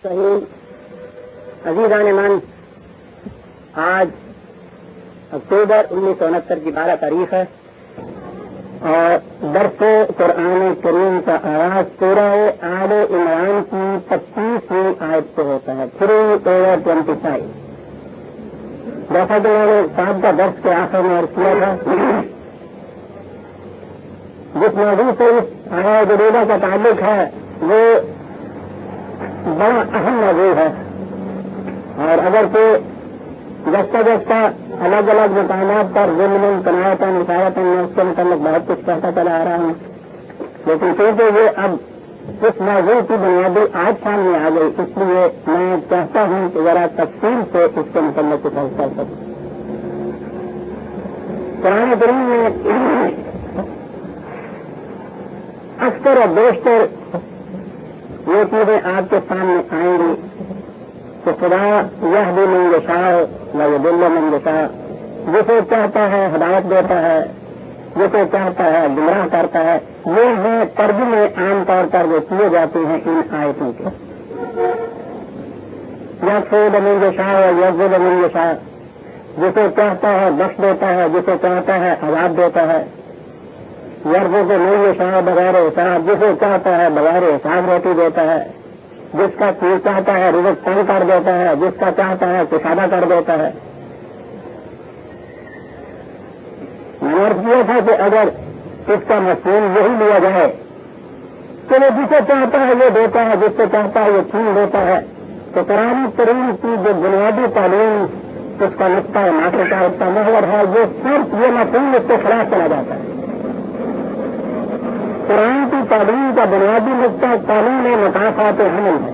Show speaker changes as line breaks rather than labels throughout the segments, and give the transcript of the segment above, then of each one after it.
صحیح عزیزان من، آج اکتوبر 1969 کی 12 تاریخ ہے اور درس قرآن کریم کا آغاز سورہ آل عمران کی 25ویں آیت سے ہوتا ہے 3/25۔ جیسا کہ میں نے صاحب کا درس کے آخر میں عرض کیا تھا، جس موضوع سے اس آیت جدیدہ کا تعلق ہے وہ بڑا اہم موضوع ہے، اور اگر کوئی جستا الگ الگ مقامات پر ظلم قناعتاً عشایتاً میں اس کے متعلق بہت کچھ کہتا چلا آ رہا ہوں، لیکن کیونکہ یہ اب اس موضوع کی بنیادی آج سامنے آ گئی، اس لیے میں چاہتا ہوں کہ ذرا تفصیل سے اس کے متعلق کچھ کر سکوں۔ قرآن کریم میں اکثر اور بیشتر یہ چیزیں آپ کے سامنے آئیں گی کہ خدا یہدی من یشاء و یضل من یشاء، جسے چاہتا ہے ہدایت دیتا ہے، جسے چاہتا ہے گمراہ کرتا ہے۔ یہ ہیں ترجمے عام طور پر جو کیے جاتے ہیں ان آیتوں کے، یغفر من یشاء و یعذب من یشاء، جسے چاہتا ہے بخش دیتا ہے، جسے چاہتا ہے عذاب دیتا ہے۔ یرزق من یشاء بغیر حساب، جسے چاہتا ہے بغیر حساب روٹی دیتا ہے، جس کا چاہتا ہے رزق تنگ کر دیتا ہے، جس کا چاہتا ہے کشادہ کر دیتا ہے۔ میں نے عرض کیا تھا کہ اگر اس کا مفہوم یہی لیا جائے کہ وہ جسے چاہتا ہے وہ دیتا ہے، جس سے چاہتا ہے وہ چھین دیتا ہے، تو قرآن کریم کی جو بنیادی تعلیم اس کا نقطہ ناصر کا اس کا محور ہے، وہ صرف یہ مفہوم اس کے خلاف چلا جاتا ہے۔ قرآن کی تعلیم کا بنیادی نقطہ قانون مکافات حمل ہے،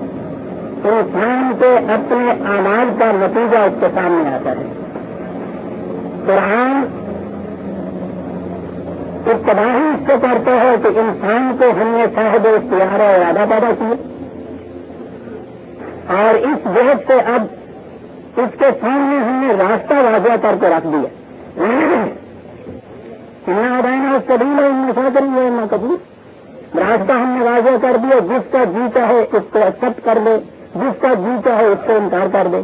انسان کے اپنے اعمال کا نتیجہ اس کے سامنے آتا ہے۔ قرآن ابتدائی اس سے کرتا ہے کہ انسان کو ہم نے صاحب اختیار اور ارادہ پیدا کیا، اور اس جہد سے اب اس کے سامنے ہم نے راستہ واضح کر کے رکھ دیا۔ ادائنا اس قبیل ہے نہ قبول، راستہ ہم نے واضح کر دیا، جس کا جی چاہے اس کو ایکسپٹ کر دے، جس کا جی چاہے اس کو انکار کر دے۔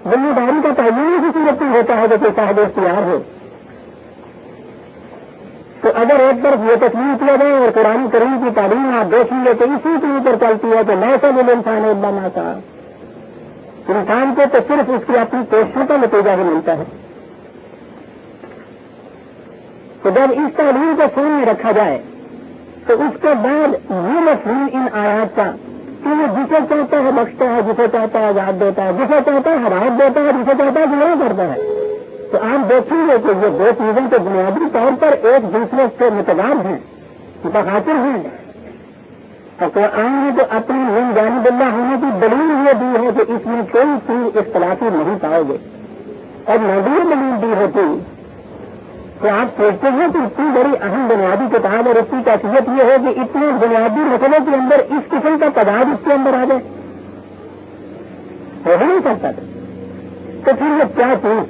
ذمہ داری کا تعین اسی صورت میں ہوتا ہے کہ صاحب اختیار ہو۔ تو اگر ایک طرف یہ تسلیم کیا جائے اور قرآن کریم کی تعلیم آپ دیکھیں گے تو اسی کے اوپر چلتی ہے کہ ایسا بھی انسان الا ما سعی، انسان کو تو صرف اس کی اپنی کوششوں کا نتیجہ ہی ملتا ہے۔ تو جب اس تعلیم کو سامنے رکھا جائے تو اس کے بعد یہ مفہوم ان آیات کا کہ وہ جسے چاہتا ہے بخشتا ہے، جسے چاہتا ہے یاد دیتا ہے، جسے چاہتا ہے ہدایت دیتا ہے، جسے چاہتا ہے گمراہ کرتا ہے۔ تو آپ دیکھیں گے کہ یہ دو چیزیں تو بنیادی طور پر ایک دوسرے سے متضاد ہیں، متخاطر ہیں، اور قرآن نے تو اپنی من جانب اللہ ہونے کی دلیل یہ دی ہے کہ اس میں کوئی چیز اختلافی نہیں پاؤ گے، اور نہ بھی دلیل دی ہوتی تو آپ سوچتے ہیں کہ اتنی بڑی اہم بنیادی کتاب اور اس کی کیفیت یہ ہے کہ اتنے بنیادی مسئلے کے اندر اس قسم کا تضاد اس کے اندر آ جائے، ہو نہیں سکتا تھا۔ تو پھر یہ کیا چیز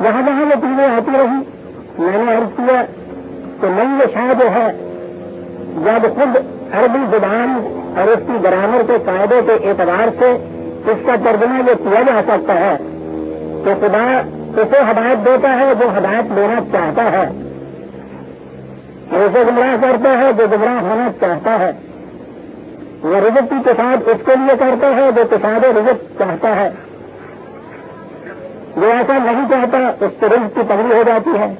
جہاں جہاں یہ چیزیں آتی رہی، میں نے عرض کیا کہ من یشاء جو ہے، جب خود عربی زبان اور اس کی گرامر کے قاعدے کے اعتبار سے اس کا ترجمہ یہ کیا جا سکتا ہے کہ خدا اسے ہدایت دیتا ہے جو ہدایت دینا چاہتا ہے، اور اسے گمراہ کرتا ہے جو گمراہ ہونا چاہتا ہے، وہ رزق کی کساد اس کے لیے کرتا ہے جو کساد رزق چاہتا ہے، جو ایسا نہیں چاہتا اس کے رزق کی تنگی ہو جاتی ہے۔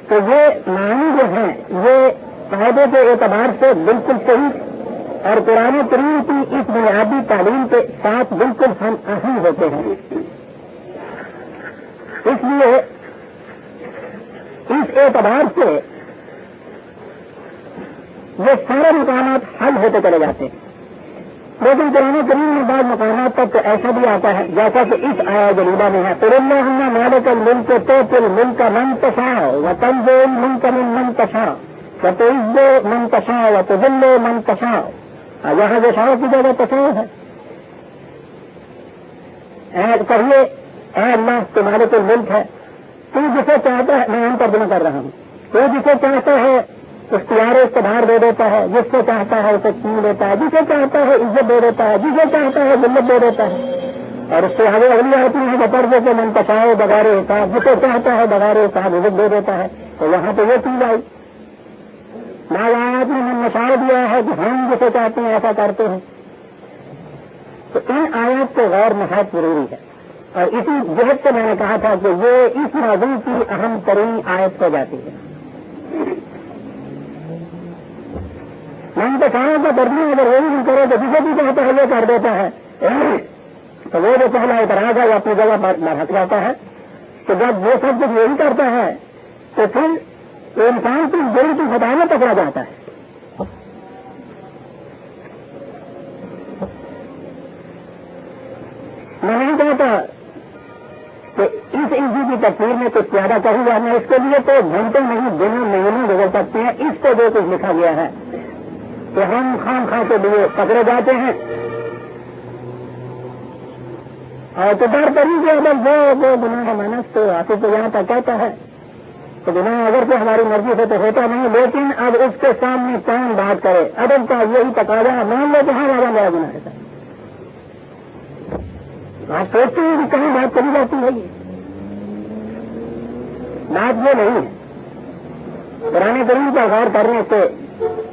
تو یہ معنی جو ہیں یہ قاعدے کے اعتبار سے بالکل صحیح اور قرآن کریم کی اس بنیادی تعلیم کے ساتھ بالکل ہم آہنگ ہوتے ہیں۔ اس لیے اس اعتبار سے یہ سارے مقامات حل ہوتے چلے جاتے ہیں، لیکن قرآن کریم میں بعض مقامات تک تو ایسا بھی آتا ہے جیسا کہ اس آیت جلیلہ میں ہے، قُلِ اللَّهُمَّ مَالِكَ الْمُلْكِ تُؤْتِي الْمُلْكَ مَن تَشَاءُ وَتَنزِعُ الْمُلْكَ مِمَّن تَشَاءُ وَتُعِزُّ مَن تَشَاءُ وَتُذِلُّ مَن تَشَاءُ۔ یہاں جو شاء کی جگہ تشاء ہے، کہیے اے اللہ تو مالک الملک ہے، تو جسے چاہتا ہے، میں ترجمہ کر رہا ہوں، تو جسے چاہتا ہے اختیار اقتدار دے دیتا ہے، جس کو چاہتا ہے اسے چھین لیتا ہے، جسے چاہتا ہے عزت دے دیتا ہے، جسے چاہتا ہے ذلت دے دیتا ہے. اور اس سے آگے اگلی آتی ہے کہ پردے سے منتشاؤ بغیر حساب، جسے چاہتا ہے بغیر حساب عزت دے دیتا ہے. تو یہاں پہ یہ چیز آئی، ناجائز نے منشاء دیا ہے کہ ہم جسے چاہتے ہیں ایسا کرتے ہیں. تو ان آیات کو غور نہایت ضروری ہے، اور اسی جہت سے میں نے کہا تھا کہ یہ اس موضوع کی اہم ترین آیت ہو جاتی ہے. منتشاؤ کا ترجمہ اگر وہ نہیں کرے تو جسے بھی چاہتا ہے وہ کر دیتا ہے، تو وہ جو پہلا اعتراض ہے وہ اپنی جگہ پر ہٹ جاتا ہے. تو جب وہ سب کچھ یہی کرتا ہے تو پھر انسان کی دل کی خطا میں پکڑا جاتا ہے. میں نہیں کہتا کہ اس ایزی کی تفسیر میں کچھ زیادہ کہوں گا، میں اس کے لیے تو گھنٹے نہیں دنوں مہینے گزر سکتے ہیں. اس کو جو کچھ لکھا گیا ہے کہ ہم خام خواہ کے لیے پکڑے جاتے ہیں، اور تو ڈر کری کہ اگر وہ گناہ منس تو آخر تو یہاں تک کہتا ہے تو گناہ اگر تو ہماری مرضی سے تو ہوتا نہیں، لیکن اب اس کے سامنے کون بات کرے. ادب کا یہی تقاضا ہے، مان لو کہ ہاں زیادہ میرا گناہ ہے. آپ سوچتے ہیں کہ کہیں بات کری جاتی ہے، بات یہ نہیں ہے. قرآن کریم کا غور کرنے سے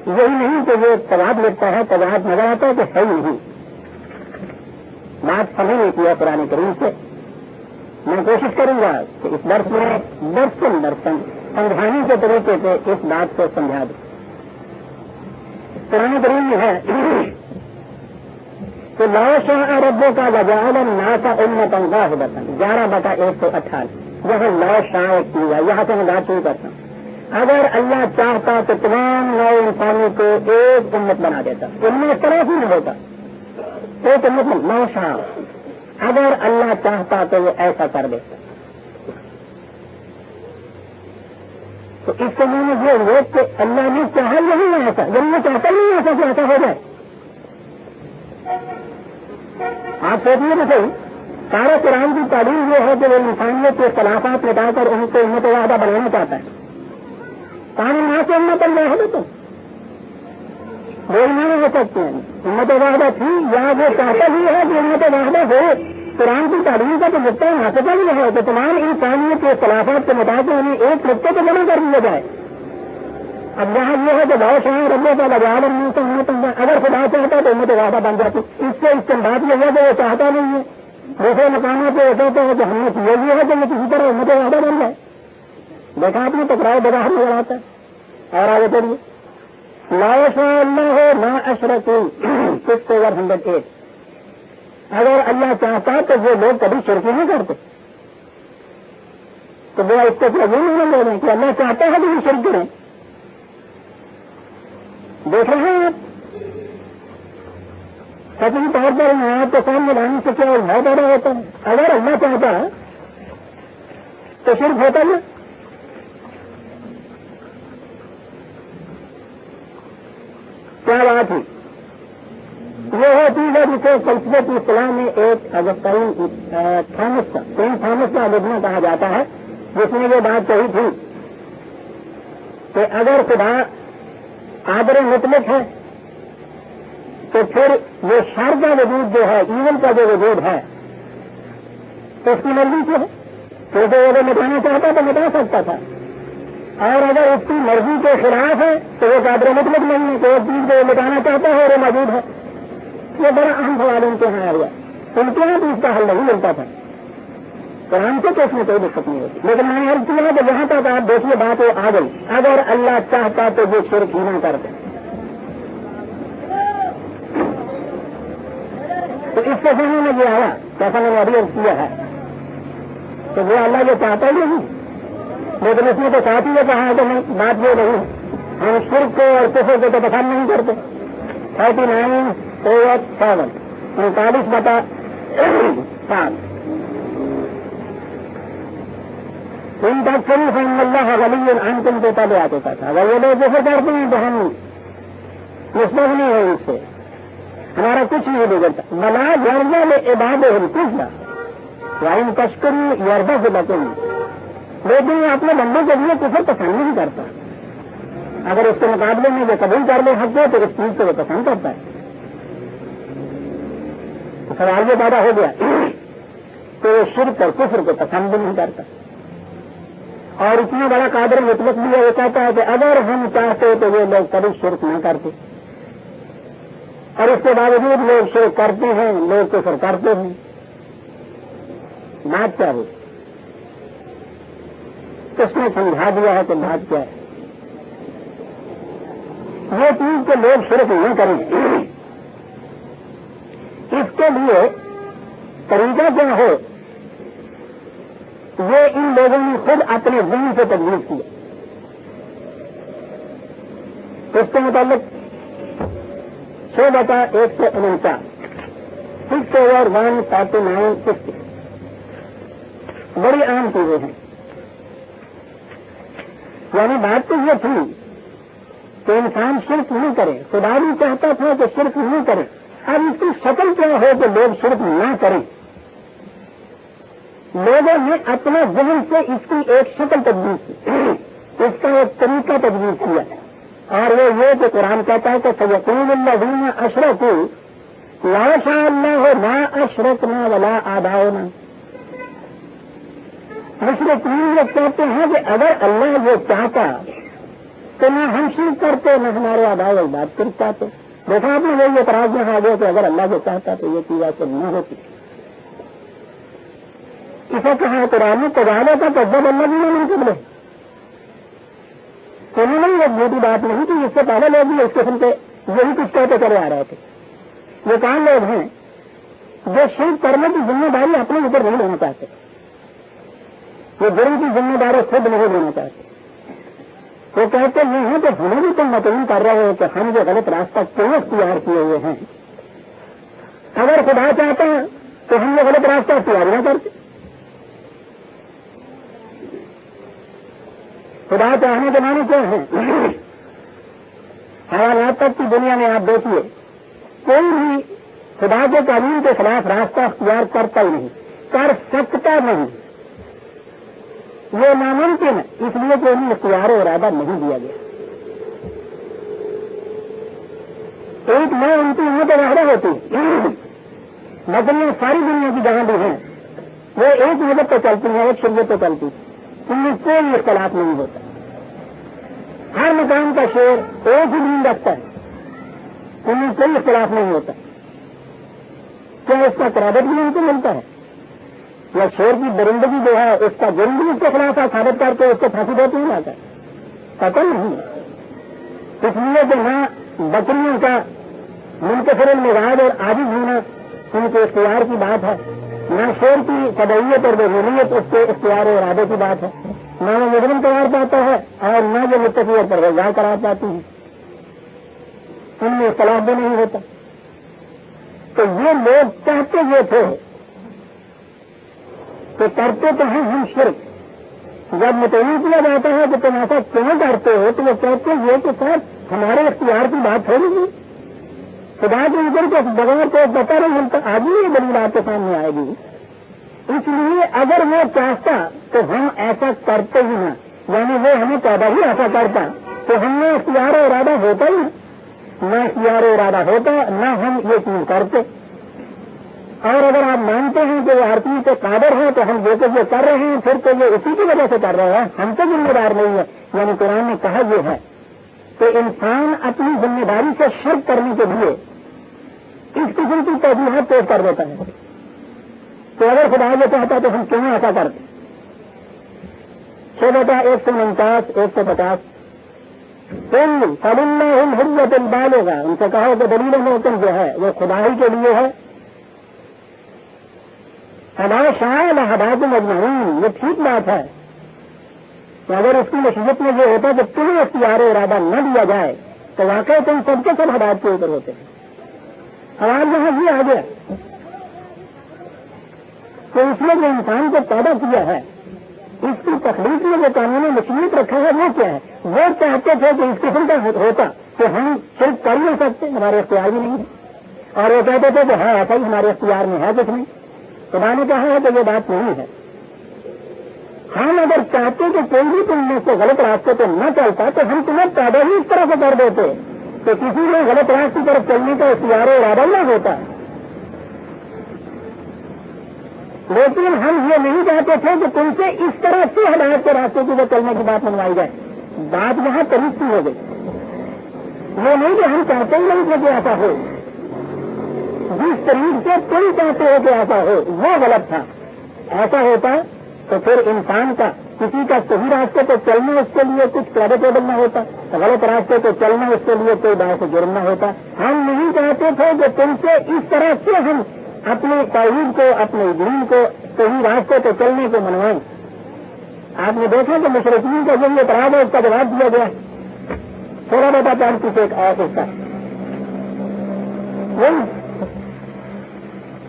یہی نہیں کہ یہ تضاد لکھتا ہے، تضاد نظر آتا ہے کہ ہے ہی نہیں. بات سمجھ نہیں کیا قرآن کریم سے. میں کوشش کروں گا کہ اس درس میں درسن سمجھانے کے طریقے سے اس بات کو سمجھا دوں. قرآن کریم میں ہے کہ لا شاء ربک لجعل الناس امة واحدة 11/128. یہاں لا شاء کیا، یہاں سے میں بات شروع کرتا ہوں. اگر اللہ چاہتا تو تمام نئے انسانوں کو ایک امت بنا دیتا، ان میں اس طرح ہی نہ ہوتا. ایک امت لا شاء، اگر اللہ چاہتا تو وہ ایسا کر دیتا. تو اس کے میں یہ ہو کہ اللہ نے چاہا نہیں ایسا، جب میں چاہتا نہیں ایسا کہ ایسا ہو جائے. آپ سوچیے تو صحیح، سارے قرآن کی تعلیم یہ ہے کہ وہ انسانیت کے اختلافات مٹا کر ان کو امت واحدہ بنانا چاہتا ہے. کہاں نہ سے امت واحدہ تو بولنا نہیں ہو سکتے ہیں. امت واحدہ تھی یا وہ چاہتا ہی ہے کہ امت واحدہ ہو. قرآن کی تعلیم کا تو نقطہ حاصل ہی ہے کہ تمام انسانیت کے اختلافات کے مطابق انہیں ایک نقطے کو جمع کر دیا جائے. اب یہاں یہ ہے کہ بہت شاہ ربوں کا لگاؤ اگر خدا چاہتا تو امت واحدہ بن جاتی. اس سے استنباط یہ ہے کہ وہ چاہتا نہیں ہے. دوسرے مقامات پہ یہ کہتا ہے کہ ہم نے یہ ہے کہ وہ کسی طرح امت واحدہ بن جائے. دیکھا آپ نے ٹکراؤ بغاہت نظر آتا ہے. اور آگے چلیے لا شاء اللہ ما اشرکوا 6/108. اگر اللہ چاہتا تو وہ لوگ کبھی شرک نہیں کرتے. تو وہ اس کو نہیں لے رہے کہ اللہ چاہتا ہے کہ وہ شرک کریں. دیکھ رہے ہیں آپ سچی طور پر آپ کو سامنے لانے سے کیا بہت بڑا ہوتا ہے. اگر اللہ چاہتا ہے تو شرک ہوتا ہے. کیا بات ہے؟ یہ ہے چیز ہے جسے فلسفے کی اصطلاح میں ایک تھامس کا لکھنا کہا جاتا ہے، جس نے یہ بات کہی تھی کہ اگر خدا قادر مطلق ہے تو پھر یہ شر کا وجود جو ہے، ایون کا جو وجود ہے، تو اس کی مرضی سے ہے. کیونکہ اگر مٹانا چاہتا تو مٹا سکتا تھا، اور اگر اس کی مرضی کے خلاف ہے تو وہ قادر مطلق نہیں ہے. تو ایک چیز کو مٹانا چاہتا ہے اور وہ موجود ہے. یہ بڑا اہم سوال ان کے یہاں آ گیا. ان کے یہاں تو اس کا حل نہیں ملتا تھا. قرآن سے تو اس میں کوئی دقت نہیں ہوتی. لیکن میں نے عرض کیا کہ جہاں تک آپ دیکھیے بات وہ آ گئی. اگر اللہ چاہتا تو وہ شرک ہی نہ کرتے. تو اس سے سمجھ میں یہ آیا جیسا میں نے ابھی عرض کیا ہے کہ وہ اللہ یہ چاہتا ہی نہیں. لیکن اس نے تو ساتھ ہی یہ کہا ہے کہ بات یہ نہیں، ہم شرک کو اور کفر کو تو پسند نہیں کرتے. 39/7 49/7 ان تک شریف اللہ ولی عنکم کو پہلے آ چکا تھا. اگر وہ لوگ جیسے کرتے ہیں تو ہم مثبت نہیں ہے، اس سے ہمارا کچھ نہیں بگڑتا. بلا یرزا میں عبادت کچھ نہ وائن تشکری یرزا سے بچیں. لیکن یہ اپنے بندوں کے لیے کفر پسند نہیں کرتا. اگر اس کے مقابلے میں وہ قبول کر لے حق کو تو اس چیز کو وہ پسند کرتا ہے. تو سوال یہ پیدا ہو گیا کہ وہ شرک اور کفر کو پسند نہیں کرتا. اور اتنا بڑا قادر مطلق بھی ہے، وہ کہتا ہے کہ اگر ہم چاہتے تو یہ لوگ کبھی شرک نہ کرتے، اور اس کے باوجود لوگ شرک کرتے ہیں، لوگ کفر کرتے ہیں. بات کیا ہوئی؟ اس نے سمجھا دیا ہے کہ بات کیا ہے. یہ چیز کہ لوگ شرک نہ کریں، اس کے لیے طریقہ کیا ہو، یہ ان لوگوں نے خود اپنے ذہن سے تجویز کیا. اس کے متعلق 6/149 6/149 بڑی عام چیزیں ہیں. یعنی بات تو یہ تھی کہ انسان شرک نہیں کرے، خدا بھی چاہتا تھا کہ شرک نہیں کرے. اب اس کی شکل کیا ہو کہ لوگ شرک نہ کریں؟ لوگوں نے اپنے ذہن سے اس کی ایک شکل تجویز کی، اس کا ایک طریقہ تجویز کیا، اور وہ یہ کہ قرآن کہتا ہے کہ سیقول الذین اشرکوا لا شاء اللہ ما اشرکنا ولا آباؤنا. مشرکین لوگ کہتے ہیں کہ اگر اللہ یہ چاہتا تو نہ ہم شرک کرتے، نہ ہمارے آباء و اجداد شرک کرتے. دیکھا آپ نے وہ یہ اعتراض یہاں آ گیا کہ اگر اللہ یہ چاہتا تو یہ چیز ایسے نہ ہوتی. اسے کہا قرآن تجالے کا تجب اللہ بھی نہیں قبلے. انہوں نے ایک موٹی بات نہیں کہ اس سے پہلے لوگ بھی اس قسم کے یہی کچھ کہتے چلے آ رہے تھے. یہ کون لوگ ہیں جو شرک کرنے کی ذمہ داری اپنے اوپر نہیں لینا چاہتے، وہ جرم کی ذمہ داری خود نہیں لینا چاہتے. وہ کہتے ہیں کہ ہمیں بھی تم مطمئن کر رہے ہو کہ ہم جو غلط راستہ کیوں اختیار کیے ہوئے ہیں. اگر خدا چاہتا ہے تو ہم یہ غلط راستہ اختیار نہ کرتے. خدا چاہنے کے معنی کیا ہے؟ حیوانات تک کی دنیا میں آپ دیکھیے کوئی بھی خدا کے قانون کے خلاف راستہ اختیار کرتا ہی نہیں، کر سکتا نہیں. یہ ناممکن ہے، اس لیے کہ انہیں اختیار و ارادہ نہیں دیا گیا. ایک میں ان کی یہاں پہ وحدہ ہوتی ہے، مدنیاں ساری دنیا کی جہاں بھی ہیں وہ ایک مذہب پہ چلتی ہیں، ایک شریعت پہ چلتی ہے، ان میں کوئی اختلاف نہیں ہوتا. ہر مقام کا شعر ایک ہی دین رکھتا ہے، ان میں کوئی اختلاف نہیں ہوتا. کیا اس کا کریڈٹ بھی ان کو ملتا ہے؟ یا شیر کی درندگی جو ہے اس کا جرم بھی اس کے خلاف ثابت کر کے اس کو پھانسی دیتے ہی لاتا ہے؟ پتہ نہیں. اس لیے کہ نہ بکریوں کا منتصر المزاج اور عاجز ہونا ان کے اختیار کی بات ہے، نہ شیر کی تبعیت اور بےغوریت اس کے اختیار و ارادے کی بات ہے، نہ وہ مجرم قرار پاتا ہے اور نہ وہ متقی اور پرہیزگار قرار پاتی ہے. ان میں اختلاف بھی نہیں ہوتا. تو یہ لوگ چاہتے یہ تھے تو کرتے تو ہیں ہم شرک. جب متعین کیا جاتا ہے کہ تم ایسا کیوں کرتے ہو تو وہ کہتے یہ کہ صاحب ہمارے اختیار کی بات ہو نہیں. خدا کے اوپر کو بغیر کو پتہ نہیں ملتا، آج ہی یہ بڑی بات کے سامنے آئے گی. اس لیے اگر وہ چاہتا تو ہم ایسا کرتے ہی نہ، یعنی وہ ہمیں پیدا ہی ایسا کرتا تو ہم نے اختیار و ارادہ ہوتا ہی نہ اختیار و ارادہ ہوتا نہ ہم یہ چیز کرتے. اور اگر آپ مانتے ہیں کہ وہ ہر چیز سے قادر ہے تو ہم جو کچھ یہ کر رہے ہیں پھر تو یہ اسی کی وجہ سے کر رہے ہیں، ہم تو ذمہ دار نہیں ہے. یعنی قرآن نے کہا یہ ہے کہ انسان اپنی ذمہ داری سے شرک کرنے کے لیے اس قسم کی توضیحات پیش کر دیتا ہے. تو اگر خدا یہ چاہتا تو ہم کیوں ایسا کرتے؟ 6/149 150 حریت البالغہ. ان سے کہو کہ دلیل محکم جو ہے وہ خدا ہی کے لیے ہے. خدا شاہ لہداکم اجمعین، یہ ٹھیک بات ہے کہ اگر اس کی مشیت میں یہ ہوتا کہ تمہیں اختیار و ارادہ نہ دیا جائے تو واقعی تم سب کے سب ہدایت کے اوپر ہوتے ہیں. آواز یہاں یہ آ گیا کہ اس نے جو انسان کو پیدا کیا ہے اس کی تخلیق میں جو قانون مشیت رکھا ہے وہ کیا ہے؟ وہ چاہتے تھے کہ اس قسم کا ہوتا کہ ہم شرک کر نہیں سکتے، ہمارے اختیار میں نہیں ہے، اور وہ کہتے تھے کہ ہاں ایسا ہی ہمارے اختیار میں ہے کچھ نہیں. خدا نے کہا ہے کہ یہ بات نہیں ہے. ہم اگر چاہتے کہ کوئی بھی تم میں سے غلط راستے پہ نہ چلتا تو ہم تمہیں پیدا ہی اس طرح سے کر دیتے کہ کسی میں غلط راستے پر چلنے کا اختیار و ارادہ نہ ہوتا. لیکن ہم یہ نہیں چاہتے تھے کہ تم سے اس طرح سے ہدایت کے راستے کی وہ چلنے کی بات منوائی جائے. بات یہاں طریق کی ہو گئی. یہ نہیں کہ ہم چاہتے ہی نہیں تھے کہ ایسا ہو. جس طریق سے تم چاہتے ہو کہ ایسا ہو وہ غلط تھا. ایسا ہوتا تو پھر انسان کا کسی کا صحیح راستے پہ چلنا اس کے لیے کچھ پریڈیکیبل نہ ہوتا, غلط راستے پہ چلنا اس کے لیے کوئی باعث جرم نہ ہوتا. ہم نہیں چاہتے تھے کہ تم سے اس طرح سے ہم اپنے توحید کو, اپنے دین کو صحیح راستے پہ چلنے کو منوائیں. آپ نے دیکھا کہ مشرقین کا جو یہ اعتراض ہے اس کا جواب دیا گیا. تھوڑا بہت آپ کچھ ایک اور اس کا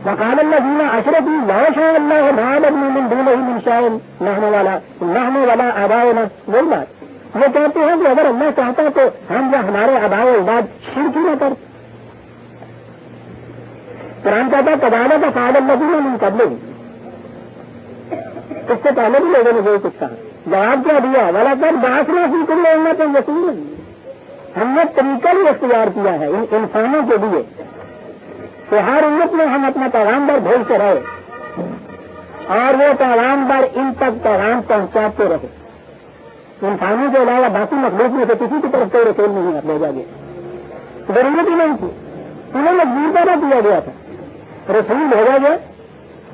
وقال الذين اشركوا لا شاء الله ما عبدنا من دونه من شيء نحن ولا آباؤنا. وہی بات یہ کہتے ہیں کہ اگر اللہ چاہتا تو ہم یا ہمارے آباء و اجداد شرک ہی نہ کرتے. قرآن کہتا ہے کذالک فعل الذین من قبلہم. اس سے پہلے بھی لوگوں نے وہی کچھ کہا. جواب کیا دیا وَلَقَدْ بَعَثْنَا فِي كُلِّ أُمَّةٍ رَسُولًا. ہم نے طریقہ بھی اختیار کیا ہے ان انسانوں کے لیے کہ ہر امت میں ہم اپنا پیغام بار بھیجتے رہے اور وہ پیغام بار ان تک پیغام پہنچاتے رہے. انسانوں کے علاوہ باقی مخلوق میں سے کسی کی طرف کوئی رسول نہیں بھیجا گیا. ضرورت ہی نہیں تھی, انہیں مجبور پیدا کیا گیا تھا. رسول بھیجا گیا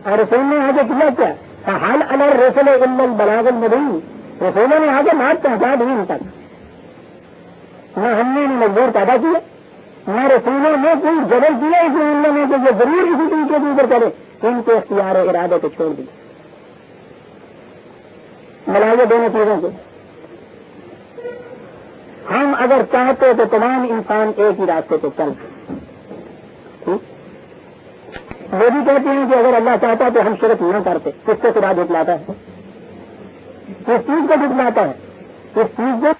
اور رسول نے آگے کیا کیا فحل علی الرسل الا البلاغ المبین. رسولوں نے آگے بات پہنچا دی ان تک. نہ ہم نے مجبور پیدا کیا نہ رسولوں نے کوئی جبر کیا اس معاملے میں کہ یہ ضرور اسی طریقے کے اوپر کرے. ان کے اختیار و ارادے کو چھوڑ دی. ملائیے دونوں چیزوں کو. ہم اگر چاہتے تو تمام انسان ایک ہی راستے پہ چلتے. وہ بھی کہتے ہیں کہ اگر اللہ چاہتا تو ہم شرک نہ کرتے. کس سے خدا جھٹلاتا ہے؟ کس چیز کو جھٹلاتا ہے؟ کس چیز کو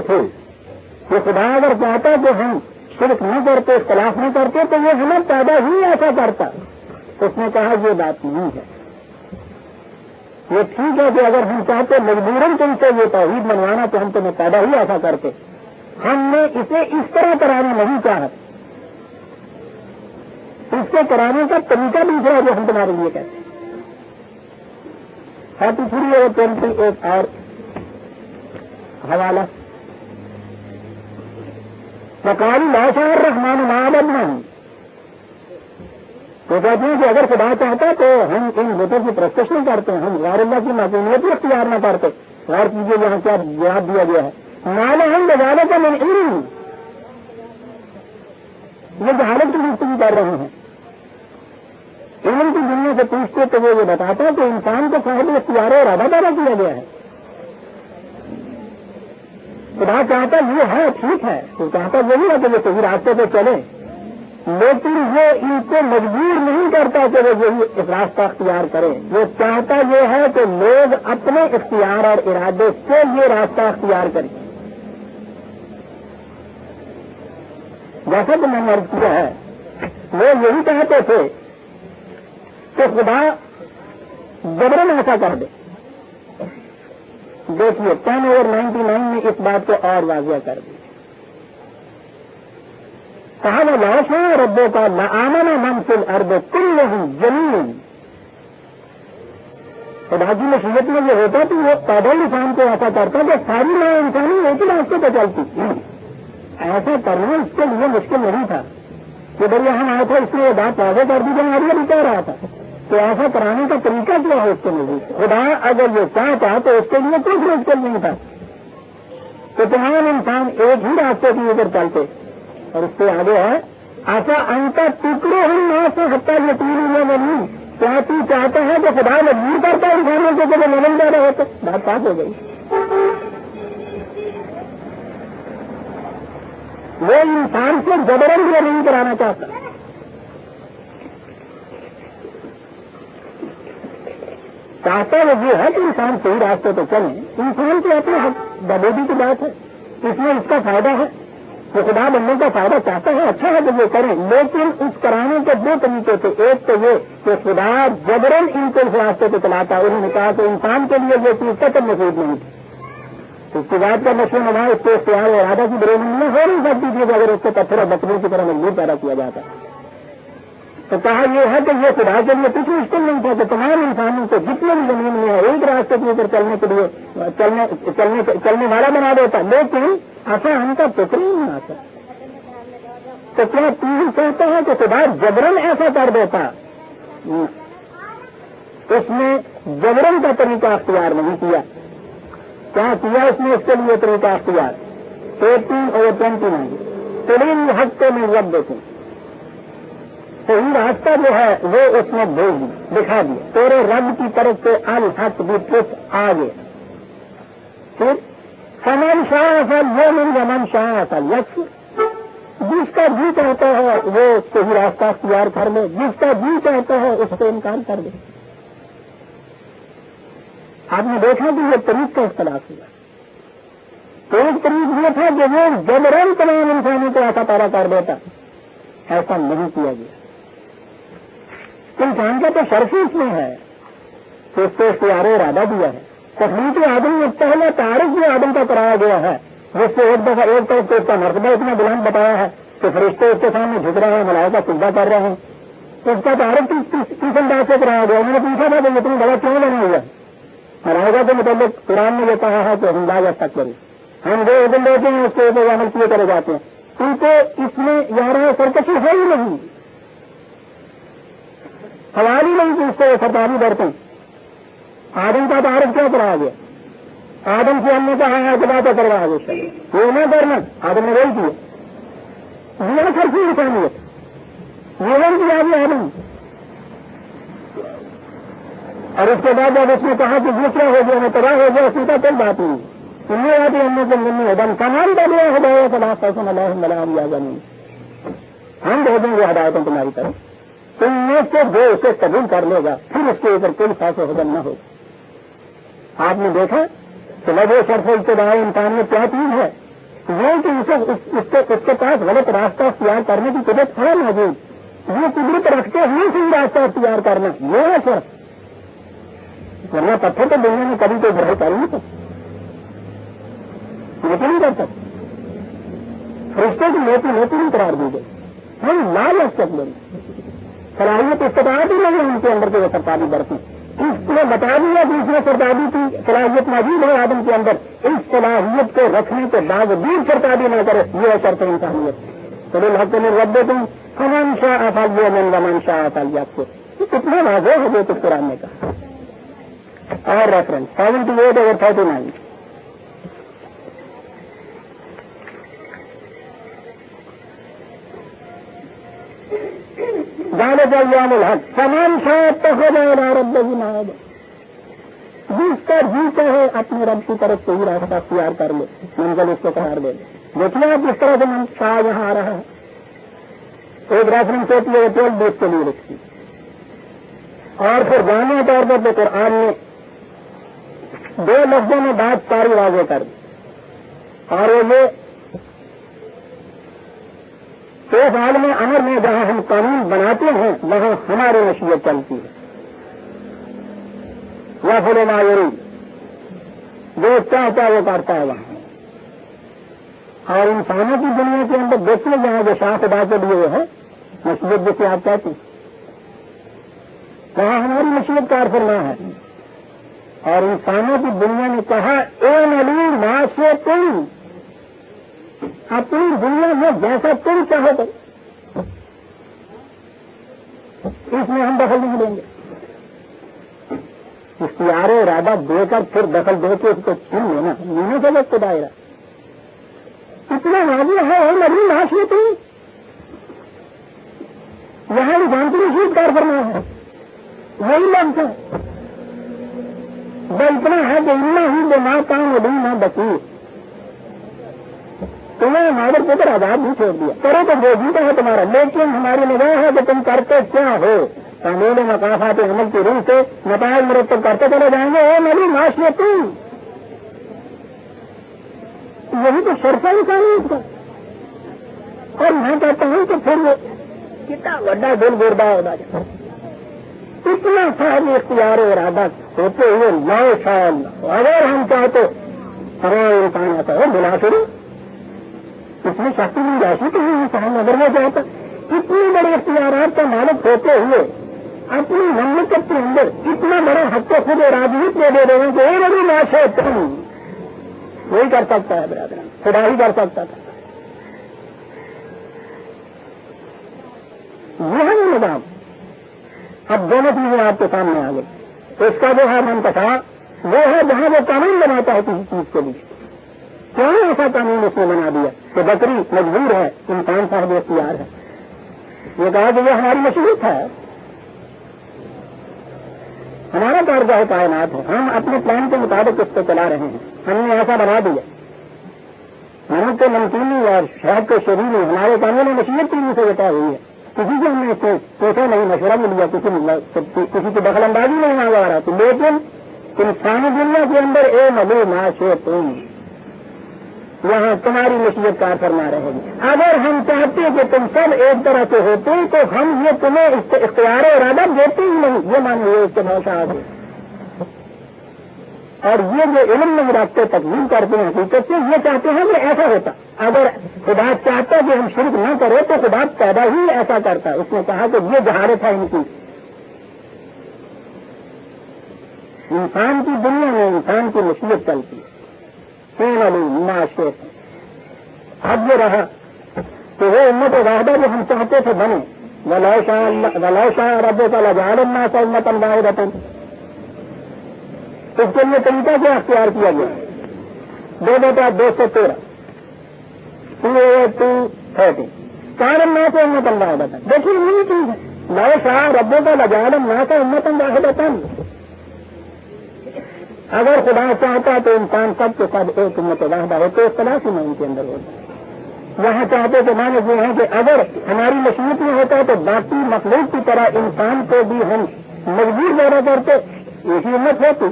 تھے کہ خدا اگر چاہتا تو ہم شرک نہ کرتے, اختلاف نہ کرتے تو وہ ہمیں پیدا ہی ایسا کرتا. اس نے کہا یہ بات نہیں ہے. یہ ٹھیک ہے کہ اگر ہم چاہتے مجبوراً تم سے یہ توحید منوانا تو ہم تمہیں پیدا ہی ایسا کرتے. ہم نے اسے اس طرح کرانا نہیں چاہا. اس سے کرانے کا طریقہ دوسرا جو ہم تمہارے لیے کہتے ہیں. پھر یہ 28 اور حوالہ وقال لا شاء الرحمن ما عبدنا. تو کہتے ہیں کہ اگر خدا چاہتا تو ہم ان بتوں کی پرستش نہیں کرتے, ہم غیر اللہ کی معصومیت بھی اختیار نہ کرتے. غور کیجیے یہاں کیا جواب دیا گیا ہے مال ہم بجانے کا من علم. یہ جہالت کی گفتگو کر رہے ہیں. علم کی دنیا سے پوچھتے تو وہ یہ بتاتا ہے کہ انسان کو صاحب اختیار اور ارادہ پیدا کیا گیا ہے. خدا چاہتا یہ ہے ٹھیک ہے, تو چاہتا یہی ہے کہ وہ صحیح راستے پہ چلے, لیکن وہ ان کو مجبور نہیں کرتا کہ وہ یہی اس راستہ اختیار کرے. وہ چاہتا یہ ہے کہ لوگ اپنے اختیار اور ارادے سے یہ راستہ اختیار کریں. جیسا کہ میں نے عرض کیا ہے وہ یہی چاہتے تھے کہ خدا جبرن ایسا کر دے. دیکھیے 10/99 میں اس بات کو اور واضح کر دی. کہا وہ لاش ہے ربوں کا لآمن من فی الارض کلہم جمیعا. خدا کی مشیت میں یہ ہوتا تو وہ پیدا انسان کو ایسا کرتا کہ ساری ماں انسانی ایک ہی راستے پہ چلتی. ایسا کرنا اس کے لیے مشکل نہیں تھا کہ بھائی یہاں آیا تھا اس لیے بات واضح کر دی جائے. ابھی کہہ رہا تھا تو ایسا کرانے کا طریقہ کیا ہے اس کے لیے. خدا اگر یہ چاہتا تو اس کے لیے کچھ مشکل نہیں تھا کہ تمام انسان ایک ہی راستے کے اوپر چلتے. اور اس سے آگے ہے ایسا انتا ٹکڑے ہم نہ سے ہٹا یقین ہوا نہیں. کیا تو چاہتا ہے کہ خدا مجبور کرتا ہے انسانوں کو کہ وہ ملن زیادہ ہوتے. بات صاف ہو گئی. وہ انسان سے زبرن یہ نہیں کرانا چاہتا. چاہتا وہ یہ ہے کہ انسان صحیح راستے پہ چلیں. انسان کے اپنے حق بدودی کی بات ہے. اس میں اس کا فائدہ ہے، وہ خدا بندوں کا فائدہ چاہتا ہے، اچھا ہے کہ وہ کریں، لیکن اس کرانے کے دو طریقے تھے. ایک تو یہ کہ خدا جبرن ان کو اس راستے کو چلاتا ہے. انہوں نے کہا کہ انسان کے لیے یہ چیز قطعاً مفید نہیں تھی. اس کی بات کا نشو نما اس کے اختیار اور ارادہ کی برومنی ہو نہیں سکتی تھی اگر اس کو پتھر اور بکریوں کی طرح مجبور پیدا کیا جاتا. تو کہا یہ ہے کہ یہ خدا کے لیے کچھ مشکل نہیں تھا کہ تمام انسانوں کو جتنے بھی زمین میں ہے ایک راستے کے اوپر چلنے کے لیے چلنے والا بنا دیتا. لیکن ایسا ہم کا فکر ہی نہیں آتا. تو کیا تم کہتے ہیں کہ خدا جبرن ایسا کر دیتا؟ اس نے جبرن کا طریقہ اختیار نہیں کیا. کیا کیا اس نے اس کے لیے طریقہ اختیار؟ 18 اور 29 ترین ہفتے میں رب دیتے صحیح راستہ جو ہے وہ اس نے بھیج دکھا دیا. تیرے رب کی طرف سے الحق بھی کچھ آگے پھر سمن شاہ اصل وہ من ومن شاہ اصل یکس. جس کا جی چاہتا ہے وہ صحیح راستہ اختیار کر لے، جس کا جی چاہتا ہے اس سے انکار کر دے. آپ نے دیکھا کہ یہ طریق کا اختلاف ہوا. ایک طریق یہ تھا کہ وہ جبرن تمام انسانوں کو ایسا پیدا کر دیتا، ایسا نہیں کیا گیا. انسان کا تو شرف اس میں ہے کہ اس کو اختیار ارادہ دیا ہے. تخلیق آدم میں پہلا تعارف جو آدم کا کرایا گیا ہے جس سے ایک دفعہ ایک طرف سے اس کا مرتبہ اتنا بلند بتایا ہے کہ فرشتے اس کے سامنے جھک رہے ہیں، ملائکہ سجدہ کر رہے ہیں. اس کا تعارف کس انداز سے کرایا گیا؟ انہوں نے پوچھا تھا کہ اتنی بڑا کیوں بنا ہوا ہے؟ ملائکہ کے متعلق قرآن نے یہ کہا ہے کہ ہم لا جا سکتے ہم جو عدل دیتے ہیں اس کے اوپر عمل کیے کرے جاتے ہیں. ان کو اس میں یار سرکشی ہے ہی نہیں، سوال ہی نہیں کہ اس کو سرکاری برتیں. آدم کا تعارف کیا کرایا گیا؟ آدم سے ہم نے کہا ہے خدا تو کروا گیا یہ نہ کرنا، آدم نے وہی کیا. یہ سرکی انسانیت یہ نہیں کیا گیا آدم. اور اس کے بعد جب اس نے کہا کہ دوسرا ہو گیا میں تباہ ہو گیا، اس کا کوئی بات نہیں. انہیں آتی ہم نے زندگی ادم کمان کا دیا ہدایہ صلاح فیصن اللہ علیہ یا زمین ہم بھیجیں گے ہدایتوں تمہاری طرف، تم میں سے جو اسے قبول کر لے گا پھر اس کے اوپر کوئی خاص حکم نہ ہو. آپ نے دیکھا کہ لگے شرف ابتدائی انسان میں کیا چیز ہے یہ کہ اس کے پاس غلط راستہ اختیار کرنے کی قدرت ہے موجود. یہ قدرت رکھتے ہوئے صحیح راستہ اختیار کرنا یہ ہے شرف. ورنہ پتھر تو دنیا میں کبھی کوئی گرہ کر نہیں سکتا، لیکن نہیں کر سکتے. فرشتے کی موتی نہیں قرار دی گئی. ہم لال افسر لیں صلاحیت استطاعت ہی نہیں ان کے اندر کے وہ سرکاری برتیں. اس نے بتا دیا کہ اس میں سرکاری کی صلاحیت موجود ہے آدم کے اندر. اس صلاحیت کو رکھنے کے باوجود سرکاری نہ کرے یہ شرط انسانیت. چلو الحق میں رب تم فمن شاء فلیؤمن ومن شاء فلیکفر. کتنا واضح ہے جو کچھ قرآن نے کہا. اور ریفرنس 78 اور 39 جانے ایام الحق فمن شاء اتخذ الی ربہ مآبا. جس کا جیتا ہے اپنے رب کی طرف سے ہی راستہ اختیار کر لے، منزل اس کو قرار دے لے. دیکھیے آپ جس طرح سے من شاہ یہاں آ رہا ہے. ایک ریفرنس ہوتی ہے 12 بیس کے لیے لکھتی اور پھر جامع طور پر قرآن نے 2 لفظوں میں بات ساری واضح کر دی. اور یہ اس عالم امر میں جہاں ہم قانون بناتے ہیں وہاں ہماری مشیت چلتی ہے. یا پھر مایوری جو چاہتا ہے وہ کرتا ہے وہاں. اور انسانوں کی دنیا کے اندر دیکھیے جہاں جو شاہ خدا کے لیے ہے مشیت جسے آپ کہتے ہیں وہاں ہماری مشیت کار فرما ہے. اور انسانوں کی دنیا نے کہا اے نلی معاشرے تم اپنی دنیا میں جیسا تم چاہو کرو، اس میں ہم دخل نہیں دیں گے. اختیار ارادہ دے کر پھر دخل دے کے اس کو چھین لینا یہ سے وقت دائرہ اتنا واضح ہے. اے نلی معاشرے تم یہاں انسان کی مشیت کار فرما ہے وہی لفظ ہے. وہ اتنا ہے کہ اتنا ہی جو ماں کام ابھی نہ بچی تمہیں ہمارے اوپر آزاد نہیں چھوڑ دیا. کرو تو جو جیتا ہے تمہارا، لیکن ہماری نگاہ ہے کہ تم کرتے کیا ہو. تعمیل مقافات عمل کی روح سے نتائج مرتب کرتے چلے جائیں گے. اے میری معاشرت یہی تو شرف ہے انسانیت کا. اور میں کہتا ہوں کہ پھر وہ کتنا بڑا دل گردہ ہوتا ہے. اتنا صاحب اختیار و ارادہ ہوتے ہوئے لا شاء اللہ اگر ہم چاہتے ہمارا انسان آتا ہے بلا شروع اس میں شخصی گنجائش تو ہے انسان اگر وہ چاہتا اتنے بڑے اختیارات کا مالک ہوتے ہوئے اپنی مملکت کے اندر اتنا بڑا حق کو خود ارادیت میں دے رہے ہیں کہ ایک بڑی لاش ہے وہی کر سکتا ہے برادر خدا ہی کر سکتا تھا. یہ ہے وہ نظام. اب دونوں چیزیں آپ کے سامنے آ گئی. اس کا جو ہے منتخا وہ ہے جہاں وہ قانون بناتا ہے کسی چیز کے لیے. کیوں ایسا قانون اس نے بنا دیا کہ بکری مجبور ہے انسان صاحب اختیار ہے. یہ کہا کہ یہ ہماری مصیبت ہے ہمارا کارگاہ کائنات ہے ہم اپنے پلان کے مطابق اس کو چلا رہے ہیں. ہم نے ایسا بنا دیا نمک کے نمکینی اور شہد کے شریری ہمارے قانون مصیبت کی سے بتا ہوئی ہے. کسی کو ہم نے سوچا نہیں مشورہ نہیں لیا کسی کی دخل اندازی نہیں مانگا رہا تھی. لیکن انسانی دنیا کے اندر اے ملو معاشے تم یہاں تمہاری مصیبت کار فرما رہے گی. اگر ہم چاہتے کہ تم سب ایک طرح سے ہوتے تو ہم یہ تمہیں اختیار و ارادہ دیتے ہی نہیں. یہ مانو یہ استعمال صاحب اور یہ جو علم نہیں رکھتے تقسیم کرتے ہیں حقیقت سے یہ چاہتے ہیں کہ ایسا ہوتا. اگر خدا چاہتا کہ ہم شرک نہ کریں تو خدا پیدا ہی ایسا کرتا. اس نے کہا کہ یہ جہالت ہے ان کی. انسان کی دنیا میں انسان کی مصیبت چلتی ہے. اب یہ رہا کہ وہ امت واحدہ جو ہم چاہتے تھے بنے وَلَوْ شَاءَ رَبُّكَ لَجَعَلَ النَّاسَ أُمَّةً وَاحِدَةً. اس کے لیے طریقہ کیا اختیار کیا گیا 213 2:30 كَانَ النَّاسُ أُمَّةً وَاحِدَةً. دیکھیے یہی چیز ہے لَوْ شَاءَ رَبُّكَ لَجَعَلَ النَّاسَ أُمَّةً وَاحِدَةً. اگر خدا چاہتا تو انسان سب کے سب ایک امت واحدہ ہوتے اختلاف ہی ان کے اندر ہوتا. یہاں چاہتے تو مانے یہ ہے کہ اگر ہماری مشیت میں ہوتا تو باقی مخلوق کی طرح انسان کو بھی ہم مجبور پیدا کرتے ایسی امت ہوتی.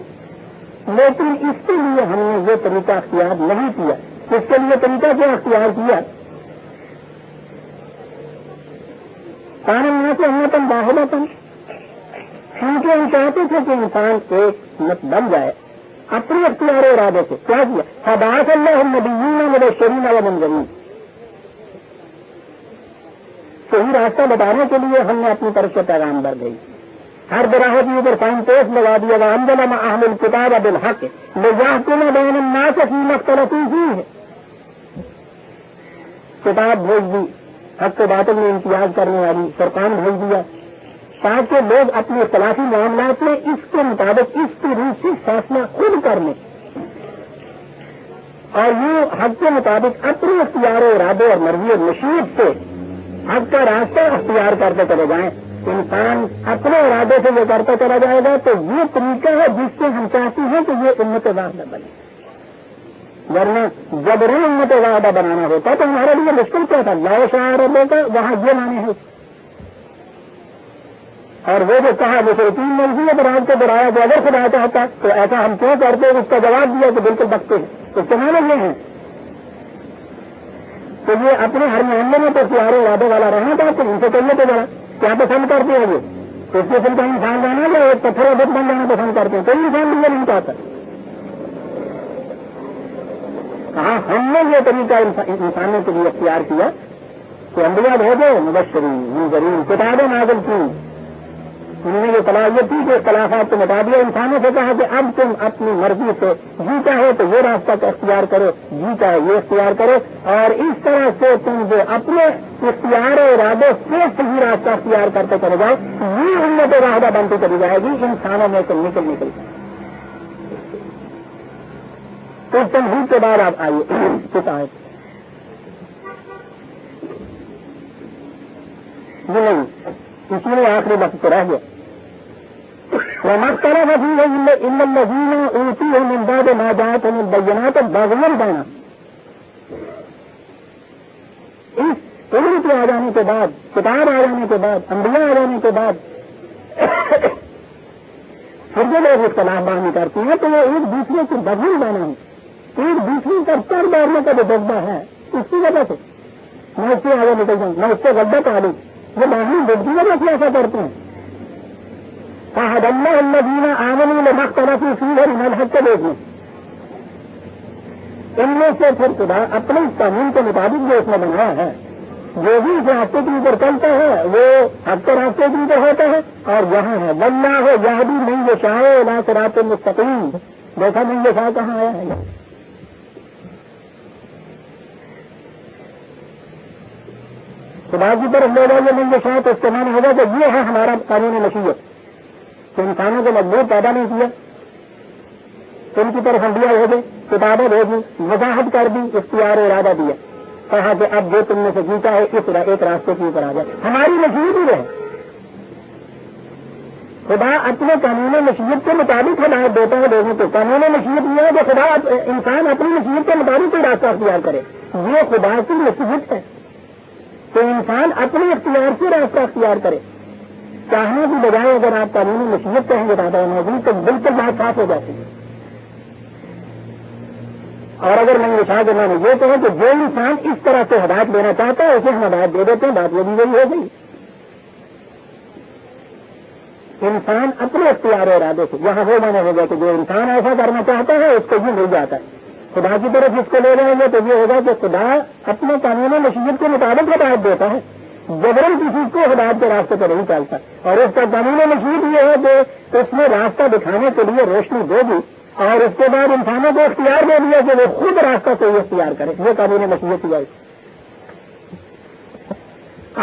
لیکن اس کے لیے ہم نے یہ طریقہ اختیار نہیں کیا. اس کے لیے طریقہ کیا اختیار کیا قانون سے امتن واحدۃ. کیونکہ ہم چاہتے تھے کہ انسان ایک مت بن جائے اپنے اختیار و ارادے سے. کیا کیا فبعث اللہ النبیین مبشرین ومنذرین. صحیح راستہ بتانے کے لیے ہم نے اپنی طرف سے پیغام بھر گئی. ہر براہ کے اوپر سائن پوسٹ لگا دیا وانزل معهم الکتاب بالحق لیحکم بین الناس فیما اختلفوا فیہ. کتاب بھیج دی حق و باطل میں امتیاز کرنے والی فرقان بھیج دیا تاکہ لوگ اپنے اختلافی معاملات میں اس کے مطابق اس کی روح سے فیصلہ خود کر لیں اور یہ حق کے مطابق اپنے اختیار و ارادے اور مرضی اور مشیت سے حق کا راستہ اختیار کرتے چلے جائیں. انسان اپنے ارادے سے یہ کرتا چلا جائے گا تو یہ طریقہ ہے جس سے ہم چاہتے ہیں کہ یہ امت واحدہ بنے. ورنہ جبرن امت واحدہ بنانا ہوتا تو ہمارے لیے مشکل کیا تھا. لو شاء ربک کا وہاں یہ مانے ہیں اور وہ جو کہا جیسے 3 منزل پر آج کو بڑھایا کہ اگر خدا چاہتا تو ایسا ہم کیوں کرتے اس کا جواب دیا کہ بالکل بکتے ہیں. اس کے معنی یہ ہیں تو یہ اپنے ہر معاملے میں تو اختیار ارادے والا رہنا تھا تو ان سے چلنے تو بڑا کیا پسند کرتے ہیں وہ اس کے دل کا انسان جانا یا ایک پتھر عبد بن جانا پسند کرتے ہیں. کوئی انسان مجھے نہیں چاہتا. کہاں ہم نے یہ طریقہ انسانوں کے لیے اختیار کیا کہ انبیاء بھیجے مبشرین منذرین کتابیں نازل کی. انہوں نے یہ صلاحیت تھی کہ اختلافات کو مٹا دیا. انسانوں سے کہا کہ اب تم اپنی مرضی سے جی چاہے تو یہ راستہ اختیار کرو جی چاہے یہ اختیار کرو اور اس طرح سے تم جو اپنے اختیار و ارادے سے صحیح راستہ اختیار کرتے چلے جاؤ یہ امت واحدہ بنتی چلی جائے گی. انسانوں میں سے نکل تو تمہید کے بعد آپ آئیے شکایت یہ نہیں اسی میں آخری وقت رہ گیا. وَمَخْتَلَفَ فِيهِ إِلَّا الَّذِينَ أُوتُوهُ مِن بَعْدِ مَا جَاءَتْهُمُ الْبَيِّنَاتُ بَغْيًا بَيْنَهُمْ. اس علم کے آ جانے کے بعد کتاب آ جانے کے بعد انبیاء آ جانے کے بعد پھر جو لوگ اختلاف باندھی کرتے ہیں تو وہ ایک دوسرے سے بغیر بنا ہے ایک دوسرے کا سر مارنے کا جو جذبہ ہے اس کی وجہ سے میں اس سے آگے نکل جاؤں، میں اس سے غلط پالوں، وہ باہر بدھی وجہ سے ایسا کرتے ہیں. فَهَدَ اللَّهُ الَّذِينَ آمَنُوا لِمَا اخْتَلَفُوا فِيهِ مِنَ الْحَقِّ بِإِذْنِهِ. ان میں سے پھر خدا اپنے قانون کے مطابق جو اس نے بنایا ہے، جو بھی اس راستے کے اوپر چلتا ہے وہ حق کے راستے کے اوپر ہوتا ہے. اور یہاں ہے وَاللَّهُ يَهْدِي مَن يَشَاءُ إِلَىٰ صِرَاطٍ مُسْتَقِيمٍ. دیکھا من یشاء کہاں آیا ہے؟ خدا کی طرف لے جائے من یشاء تو استعمال ہوگا کہ یہ ہے ہمارا قانون مشیت کہ انسانوں کو مجبور پیدا نہیں کیا، ان کی طرف انبیاء بھیجے، کتابیں بھیجی، وضاحت کر دی، اختیار ارادہ دیا، کہا کہ اب جو تم نے سے جیتا ہے اس ایک راستے کے اوپر آ جائے. ہماری مشیت ہی ہے. خدا اپنے قانون مشیت کے مطابق ہدایت دیتا ہے لوگوں کو. قانون مشیت یہ ہے کہ خدا انسان اپنی مشیت کے مطابق کوئی راستہ اختیار کرے. یہ خدا کی مشیت ہے کہ انسان اپنے اختیار سے راستہ اختیار کرے. چاہنے کی بجائے اگر آپ قانون مشیت کہیں گے دادا موجود تو بالکل بات صاف ہو جاتی ہے. اور اگر میں نشا کے میں نے یہ کہا کہ جو انسان اس طرح سے ہدایت دینا چاہتا ہے اسے ہم ہدایت دے دیتے ہیں، بات یہ بھی وہی ہو گئی. انسان اپنے اختیار ارادے سے یہاں وہ مانا ہوگا کہ جو انسان ایسا کرنا چاہتا ہے اس کو یہ مل جاتا ہے. خدا کی طرف اس کو لے جائیں گے تو یہ ہوگا کہ خدا اپنے قانون مشیت کے مطابق ہدایت دیتا ہے، جبرن کسی کو ہدایت کے راستے پر نہیں چلتا. اور اس کا قانون مشیت یہ ہے کہ اس میں راستہ دکھانے کے لیے روشنی دے دی اور اس کے بعد انسانوں کو اختیار دے دیا کہ وہ خود راستہ صحیح اختیار کرے. یہ قانون مشیت ہی ہے.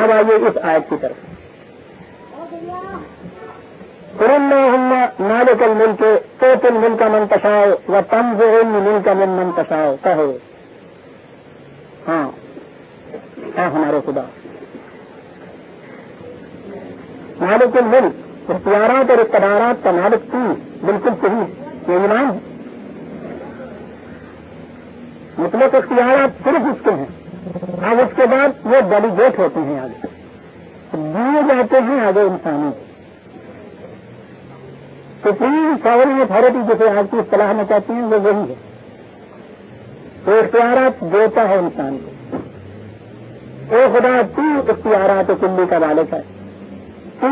اب آئیے اس آیت کی طرف. قُلِ اللَّهُمَّ مَالِكَ الْمُلْكِ تُؤْتِي الْمُلْكَ مَن تَشَاءُ وَتَنزِعُ الْمُلْكَ مِمَّن تَشَاءُ. کہو ہاں ہمارے خدا مالک الملک، اختیارات اور اقتدارات کا مالک تو بالکل صحیح. یہ ایمان ہے. مطلق اختیارات صرف اس کے ہیں. اب اس کے بعد وہ ڈیلیگیٹ ہوتے ہیں، آگے دیے جاتے ہیں آگے انسانوں کو. سپریم ساورن اتھارٹی جسے آپ کی اصطلاح میں کہتے ہیں وہ وہی ہے. تو اختیارات دیتا ہے انسان کو. اے خدا تو اختیارات کلی کا مالک ہے. تو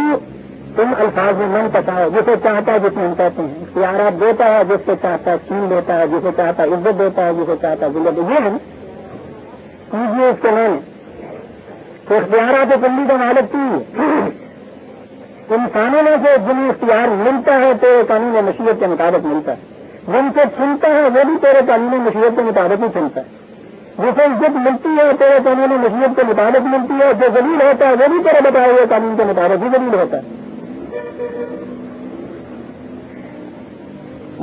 تم الفاظ میں من پتاؤ جسے چاہتا ہے جس میں ہم کہتے ہیں. اختیارات دیتا ہے جس سے چاہتا ہے چھین لیتا ہے، جسے چاہتا ہے عزت دیتا ہے، جسے چاہتا ہے ذلت. یہ ہے کیجیے اس کے معنی تو اختیارات کلی کا مالک تو ہے. انسانوں میں سے جنہیں اختیار ملتا ہے تو قانون مشیت کے مطابق ملتا ہے، جن سے چھنتا ہے وہ بھی تیرے قانون مشیت کے مطابق ہی چھنتا ہے. جسے عزت ملتی ہے تیرے قانون مشیت کے مطابق ملتی ہے، جو ذلیل ہوتا ہے وہ بھی تیرے بتائے ہوئے قانون کے مطابق ہی ذلیل ہوتا ہے.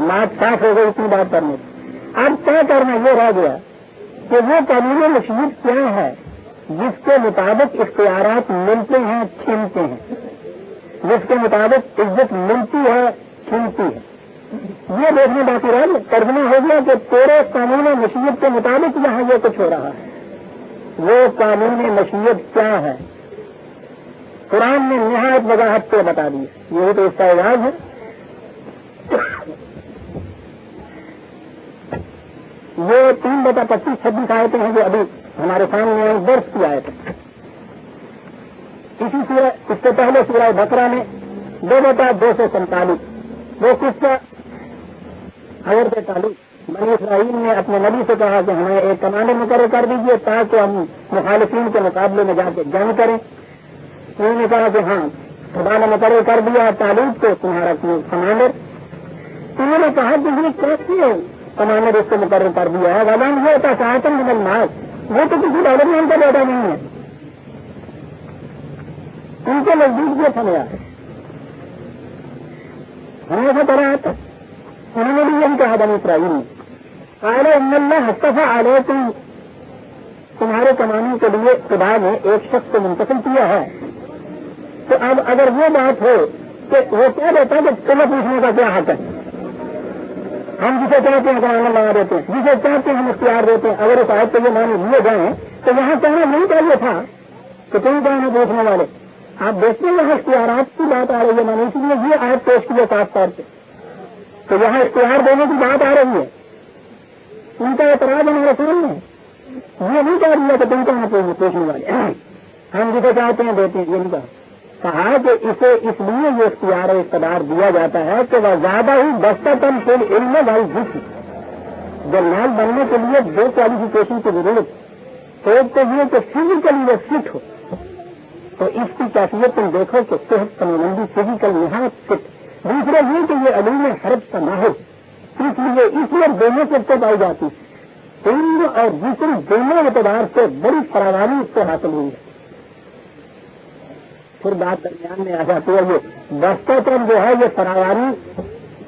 بات صاف ہو گئی اتنی بات کرنے. اب طے کرنا یہ رہ گیا کہ وہ قانون مشیت کیا ہے جس کے مطابق اختیارات ملتے ہیں چھنتے ہیں، جس کے مطابق عزت ملتی ہے چھنتی ہے. یہ دیکھنے باقی رہ گیا. ترجمہ ہو گیا کہ تیرے قانون مشیت کے مطابق یہاں یہ کچھ ہو رہا ہے. وہ قانون مشیت کیا ہے قرآن نے نہایت وضاحت سے بتا دی. یہی تو اس کا اعجاز ہے. یہ 3/25-26 آیتیں ہیں جو ابھی ہمارے سامنے درس کی آیتیں. اسی سورہ اس سے پہلے سورہ بقرہ میں 2/247 وہ قصہ حضرت طالوت بنی اسرائیل نے اپنے نبی سے کہا کہ ہمیں ایک کمانڈر مقرر کر دیجیے تاکہ ہم مخالفین کے مقابلے میں جا کے جنگ کریں. انہوں نے کہا کہ ہاں خدا نے مقرر کر دیا طالوت کو تمہارا کمانڈر. انہوں نے کہا کہ یہ کیسے کمانڈر اس کو مقرر کر دیا ہے؟ غلام یہ ہوتا چاہتا من المال، وہ تو کسی ڈالر میں ان کا بیٹا نہیں ہے. ان کے نزدیک یہ سمجھا ہمیں ایسا کرا تھا. انہوں نے بھی یہ کہا بنی اسرائیل نے قال ان اللہ اصطفى علیکم، تمہارے کمانے کے لیے خدا نے ایک شخص کو منتخب کیا ہے. تو اب اگر وہ بات ہو کہ وہ کہہ دیتا ہے کہ تمہیں پوچھنے کا کیا حق ہے، ہم جسے چاہتے ہیں کمانڈر لگا دیتے ہیں، جسے چاہتے ہیں ہم اختیار دیتے ہیں. اگر اس آیت کو یہ معنی لیے جائیں تو یہاں کہنا نہیں چاہیے تھا کہ تم کہنا پوچھنے والے. آپ دیکھتے ہیں یہاں اختیارات کی بات آ رہی ہے معنی، اس لیے یہ آیت پیش کی ہے خاص طور پہ. تو یہاں اختیار دینے کی بات آ رہی ہے. ان کا اعتراض ہمارے سامنے ہے. یہ نہیں کہہ دیا کہ تم کہاں پوچھنے والے ہم جسے چاہتے ہیں دیتے ہیں. یہ نہیں کہا کہ اسے اس لیے یہ اختیار اقتدار دیا جاتا ہے کہ وہ زیادہ ہی دستن فی علم والجسم. جرنیل بننے کے لیے دو کوالیفیکیشن کی ضرورت. ایک تو یہ کہ فزیکلی وہ فٹ ہو, تو اس کی کیفیت تم دیکھو کہ صحت تمندی فزیکل نہایت فٹ. دوسرا یہ کہ یہ علوم حرف کا ماہر, اس لیے دونوں سے تو پائی جاتی ہے. علم اور جسم دونوں اعتبار سے بڑی فراوانی اس کو حاصل ہوئی ہے. پھر بات درمیان میں آ جاتی ہے یہ بستتاً جو ہے یہ فراوانی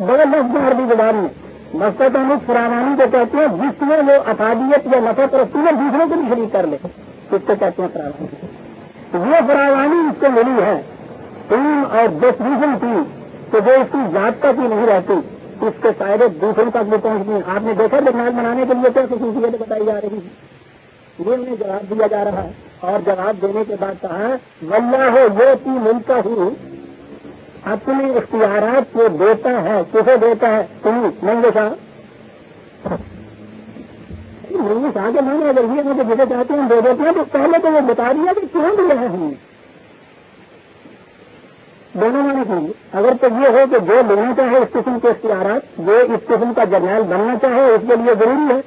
بڑے لفظ عربی زبان میں. بستتاً اس فراوانی کو کہتے ہیں جس میں وہ افادیت یا نفع پرستی میں دوسروں کو بھی شریک کر لے, اس کو کہتے ہیں فراوانی. یہ فراوانی اس کو ملی ہے علم اور ڈسپوزن کی, تو جو اس کی ذات تک ہی نہیں رہتی, اس کے فائدے دوسروں تک بھی پہنچتی ہیں. آپ نے دیکھا جرنیل بنانے کے لیے کیا خصوصیت بتائی جا رہی ہے, یہ انہیں جواب دیا جا رہا ہے. اور جواب دینے کے بعد کہا واللہ یؤتی ملکہ اپنے اختیارات کو دیتا ہے. کسے دیتا ہے؟ تم منگے شاہ. منگے شاہ کے معنی اگر یہ ہے کہ جسے چاہتے ہیں دے دیتے ہیں, تو پہلے تو وہ بتا دیا کہ کیوں دیا ہے ہم نے. دونوں معنی سنیے. اگر تو یہ ہو کہ جو لینا چاہے اس قسم کے اختیارات, جو اس قسم کا جرنیل بننا چاہے, اس کے لیے ضروری ہے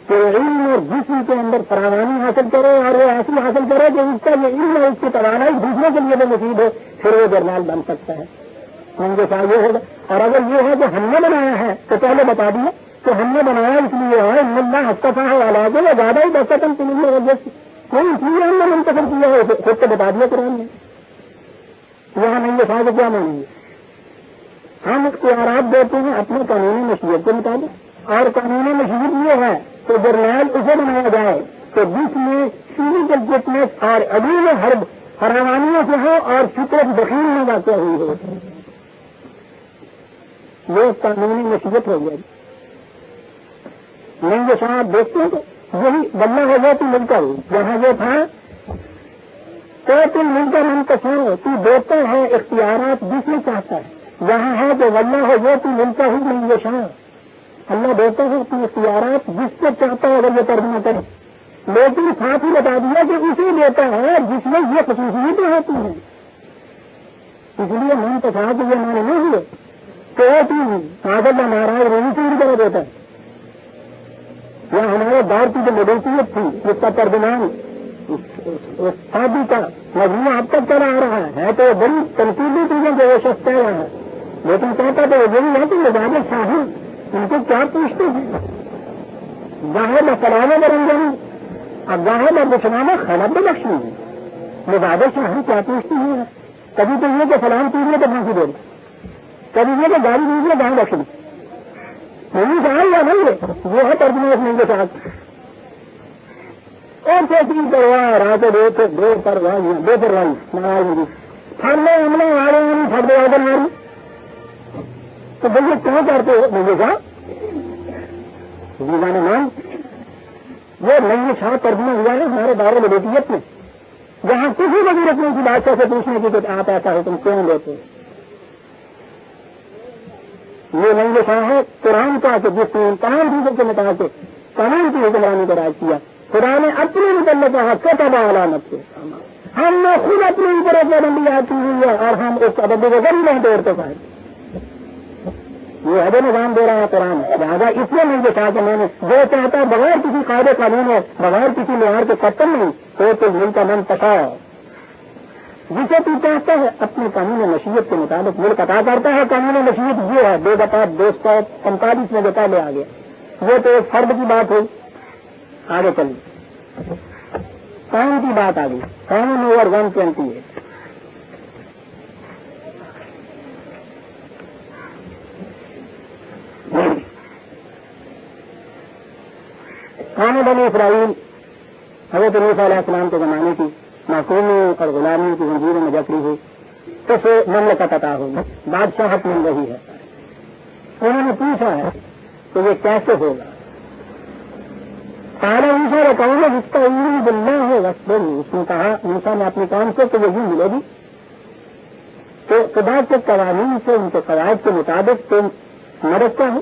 کہ علم اور جسم کے اندر فراوانی حاصل کرے, اور وہ ایسی حاصل کرے کہ اس کا یہ علم اور اس کی توانائی دوسروں کے لیے بھی مفید ہو, پھر وہ جرنیل بن سکتا ہے. منگے شاہ یہ ہوگا. اور اگر یہ ہے کہ ہم نے بنایا ہے, تو پہلے بتا دیا کہ ہم نے بنایا اس لیے ہے اللہ حقفہ والا جو زیادہ ہی دستن تم وجہ سے کوئی اس لیے ہم نے منتخب کیا ہے, خود تو بتا دیا قرآن نے. یہاں نہیں شاہ کو کیا مانیں گے؟ ہم اختیارات دیتے ہیں اپنے قانونی مشیت کے مطابق, اور قانونی مشیت یہ ہے کہ جرنیل اسے بنایا جائے کہ جس میں فزیکل فٹنس اور علوم حرب فراوانیوں سے ہو اور فطرت دخیل میں واقع ہوئی ہو. یہ قانونی مشیت ہو گیا. نہیں یہ صاحب دیکھتے ہیں کہ وہی بننا ہو گیا تو ملتا ہو. جہاں یہ تھا تو تم مل کر ہم کسوں تو دیتا ہے اختیارات جس میں چاہتا ہے. یہاں ہے کہ ولہ ہو گیا تو ملتا ہوں نہیں یہ شاہ. اللہ دیتا ہے اپنے اختیارات جس کو چاہتا ہے اگر یہ ترجمہ کرے, لیکن ساتھ ہی بتا دیا کہ اسے دیتا ہے جس میں یہ خصوصیتیں ہوتی ہیں. اس لیے من تو کہا کہ یہ مانے نہیں ہوئے تو اللہ مہاراج روی سے بھی دیتا ہے. یا ہمارے دور کی جو مدوسیت تھی جس کا ترجمان شادی کا مجموعہ اب تک چلا آ رہا ہے, تو بڑی تنقیدی چیزیں جو وہ شخص کہہ رہا ہے, لیکن کہتا تو وہ یہی ہے کہ یہ زیادہ شاہ ان کو کیا پوچھتے ہیں. گاہے میں سلامے برنجن اب گاہے میں بچھوانا خلب بخشی ہے. یہ زیادہ شاہ کیا پوچھتی ہیں؟ کبھی تو یہ کہ سلام کیجیے تو پھانسی دے دیں, کبھی یہ کہ گاڑی دیجیے گاہ بخش دیں. نہیں کہا یا نہیں وہ ہے ترجمہ اس کے ساتھ. اور کیسی پرواہ رات دو پرواہی ناراض پھڑنے ہمنے آ رہے ہیں پھڑ دے آگر ماری, تو بھائی کیوں کرتے ہو بھائی صاحب مان وہ نئی شاہ ترجمہ ہوا ہے ہمارے دور ملوکیت میں, جہاں کسی ضرورت نہیں کی بادشاہ سے پوچھنے کی کہ آپ ایسا ہے تم کیوں لیتے. یہ نئی شاہ ہے قرآن کا کہ جس نے تمام چیزوں کے مطابق تمام کی حکمرانی کا راج کیا. خدا نے اپنے متعلق کہا کتب علامت سے, ہم نے خود اپنے اوپر پابندی آتی ہوئی ہے اور ہم اس پابندی کو ضرور نہیں توڑتے پائے. یہ حد نظام دے رہا ہے قرآن. لہٰذا اس لیے نہیں دیکھا کہ میں نے جو چاہتا ہے بغیر کسی قاعدے قانون ہے, بغیر کسی معیار کے قتل نہیں تو ملک کا من پسا جسے تو چاہتا ہے اپنے قانون مشیت کے مطابق ملک عطا کرتا ہے. قانون مشیت یہ ہے 245 میں جو پہلے آ گیا, وہ تو ایک فرد کی بات ہوئی. آگے چلیے قانون کی بات آ گئی. قانون نمبر 128 قانون بنی اسرائیل حضرت موسیٰ علیہ السلام کے زمانے کی معصومی اور غلامی کی زنجیروں میں جکڑی ہوئی, تو سے مملکت عطا ہوئی, بادشاہت مل رہی ہے. انہوں نے پوچھا ہے کہ یہ کیسے ہوگا. پہلے موسیٰ نے کہا جس کا علم باللہ ہے وصبر, اس نے کہا موسیٰ نے اپنی کام سے کہ وہ یوں ملے گی, تو خدا کے قوانین سے ان کے قواعد کے مطابق تم مدد کا ہے,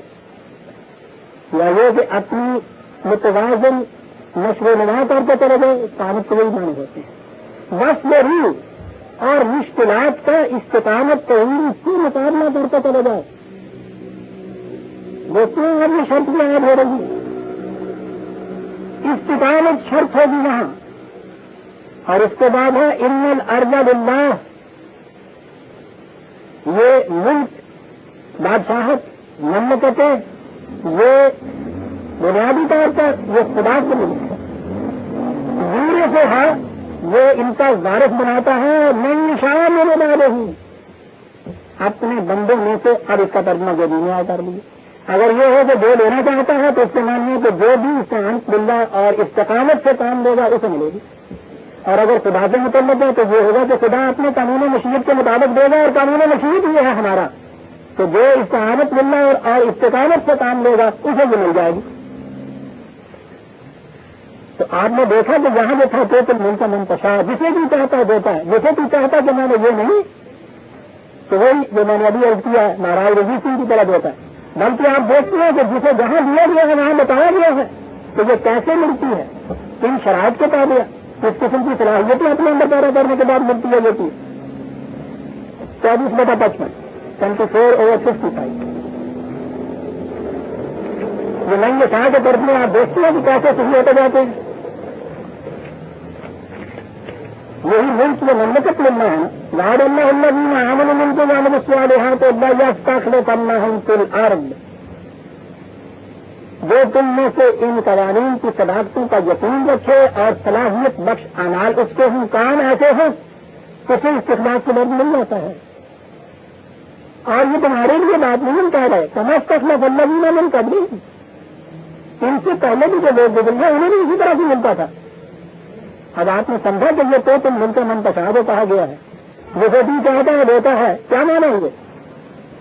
یا یہ کہ اپنی توازن نشو و نما طور پر چلے گئے، استقامت کے وہی معنی ہوتے ہیں. وصل روح اور مشکلات کا استقامت توحید اس کی مقابلہ طور پر چلے گئے. دیکھتے ہیں اب یہ شرط بھی عائد ہو رہی ہے، استقامت شرط ہوگی وہاں. اور اس کے بعد ہے ان الارض للہ، یہ ملک، بادشاہت، مملکتیں، یہ بنیادی طور پر یہ خدا کے ملک ہے. دور سے ہے وہ ان کا وارث بناتا ہے، من شاء من عبادہ، اپنے بندوں میں سے. اب اس کا ترجمہ جو دنیا کر لی. اگر یہ ہے کہ جو لینا چاہتا ہے تو اس سے مانیے کہ جو بھی استعانت باللہ اور استقامت سے کام دے گا اسے ملے گی. اور اگر خدا سے متعلق ہے تو یہ ہوگا کہ خدا اپنے قانون مشیت کے مطابق دے گا، اور قانون مشیت یہ ہے ہمارا، تو جو استعانت باللہ اور استقامت سے کام دے گا اسے بھی مل جائے گی. تو آپ نے دیکھا کہ جہاں جو تھا تو من کا منتشا، جسے بھی چاہتا ہے دیتا ہے، جسے بھی چاہتا کہ میں نے یہ نہیں، تو وہی جو میں نے ابھی عرض کیا ہے ناراض رضی سنگھ کی طرح دیتا ہے. بلکہ آپ دیکھتے ہیں کہ جسے جہاں دیا گیا ہے وہاں بتایا گیا ہے کہ یہ کیسے ملتی ہے، کن شرائط کے تابع، کس قسم کی صلاحیتیں اپنے اندر پیدا کرنے کے بعد ملتی ہے. یہ 24/55 24/55. یہ نہیں یہ کہاں کے طرف میں آپ دیکھتے ہیں کہ کیسے صحیح ہوتے جاتے ہیں. یہی ملک یہ مملکت ملنا ہے. وعد اللہ الذین آمنوا منکم وعملوا الصالحات لا یستخلفنہم فی الارض، جو تم میں سے ان قوانین کی صداقتوں کا یقین رکھے اور صلاحیت بخش اعمال اس کے حکام ایسے ہیں تو پھر استخلاف کے لفظ مل جاتا ہے. اور یہ تمہارے لیے بات نہیں کہہ رہے کما استخلاف الذین من قبلہم، ان سے پہلے بھی جو لوگ گزرے ہیں انہیں بھی اسی طرح سے ملتا تھا. اب آپ نے سمجھا کہ یہ تو تم مل کا من پسند کہا گیا ہے، جسے بھی چاہتا ہے دیتا ہے. کیا مانا گے؟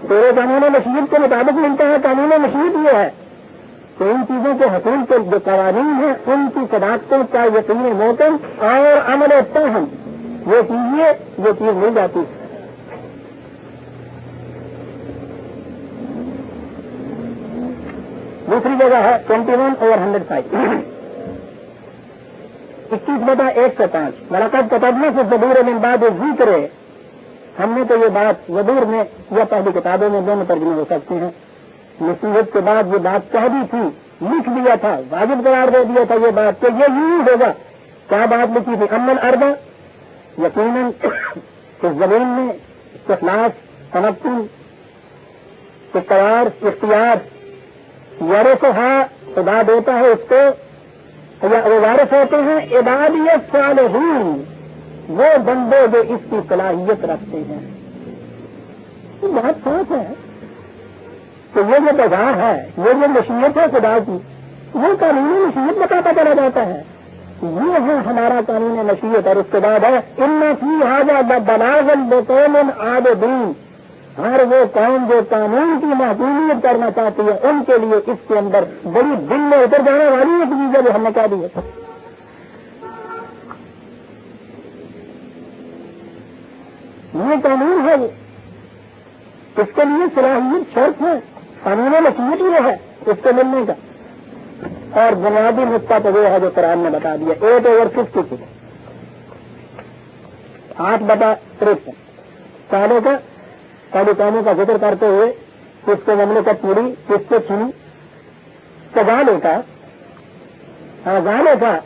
تیرے قانون مشیت کے مطابق ملتا ہے. قانون مشیت یہ ہے کہ ان چیزوں کے حصول کے جو قوانین ہیں ان کی صداقتوں کا یقین موقع اور عمل فہم، یہ چیز مل جاتی ہے. دوسری جگہ ہے 21/105 21/105 ملکت کتبنے سے زبور من بعد ذکر. ہم نے تو یہ بات زبور میں یا پہلی کتابوں میں دونوں ترجمے ہو سکتے ہیں. نصیحت کے بعد یہ بات کہہ دی تھی، لکھ دیا تھا، واجب قرار دے دیا تھا یہ بات کہ یہ یوں ہوگا. کیا بات لکھی تھی؟ امن اربا، یقیناً اس زمین میں استخلاص، تمکن، اختیار یارثھا، خدا دیتا ہے اس کو، یا وہ وارث ہوتے ہیں عبادی الصالحین، وہ بندے جو اس کی صلاحیت رکھتے ہیں. یہ بہت سوچ ہے کہ یہ جو بازار ہے، یہ جو مشیت ہے خدا کی، وہ قانون مشیت بتاتا چلا جاتا ہے. یہ ہے ہمارا قانون مشیت. اور اس کے بعد ہے ان فی ھذا لبلاغا لقوم عابدین، ہر وہ قوم جو قانون کی محکومیت کرنا چاہتی ہے ان کے لیے اس کے اندر بڑی دل میں اتر جانے والی ایک چیز ہے جو ہم نے کہہ دی ہے. یہ قانون ہے، اس کے لیے صلاحیت شرط ہے، قانون مشیت یہ ہے اس کو ملنے کا. اور بنیادی نقطہ تو وہ ہے جو قرآن نے بتا دیا 8/50 8/63 سالوں کا ساری قوموں کا ذکر کرتے ہوئے کس کو مملکت ملی، کس کو چھنی. سوالے کا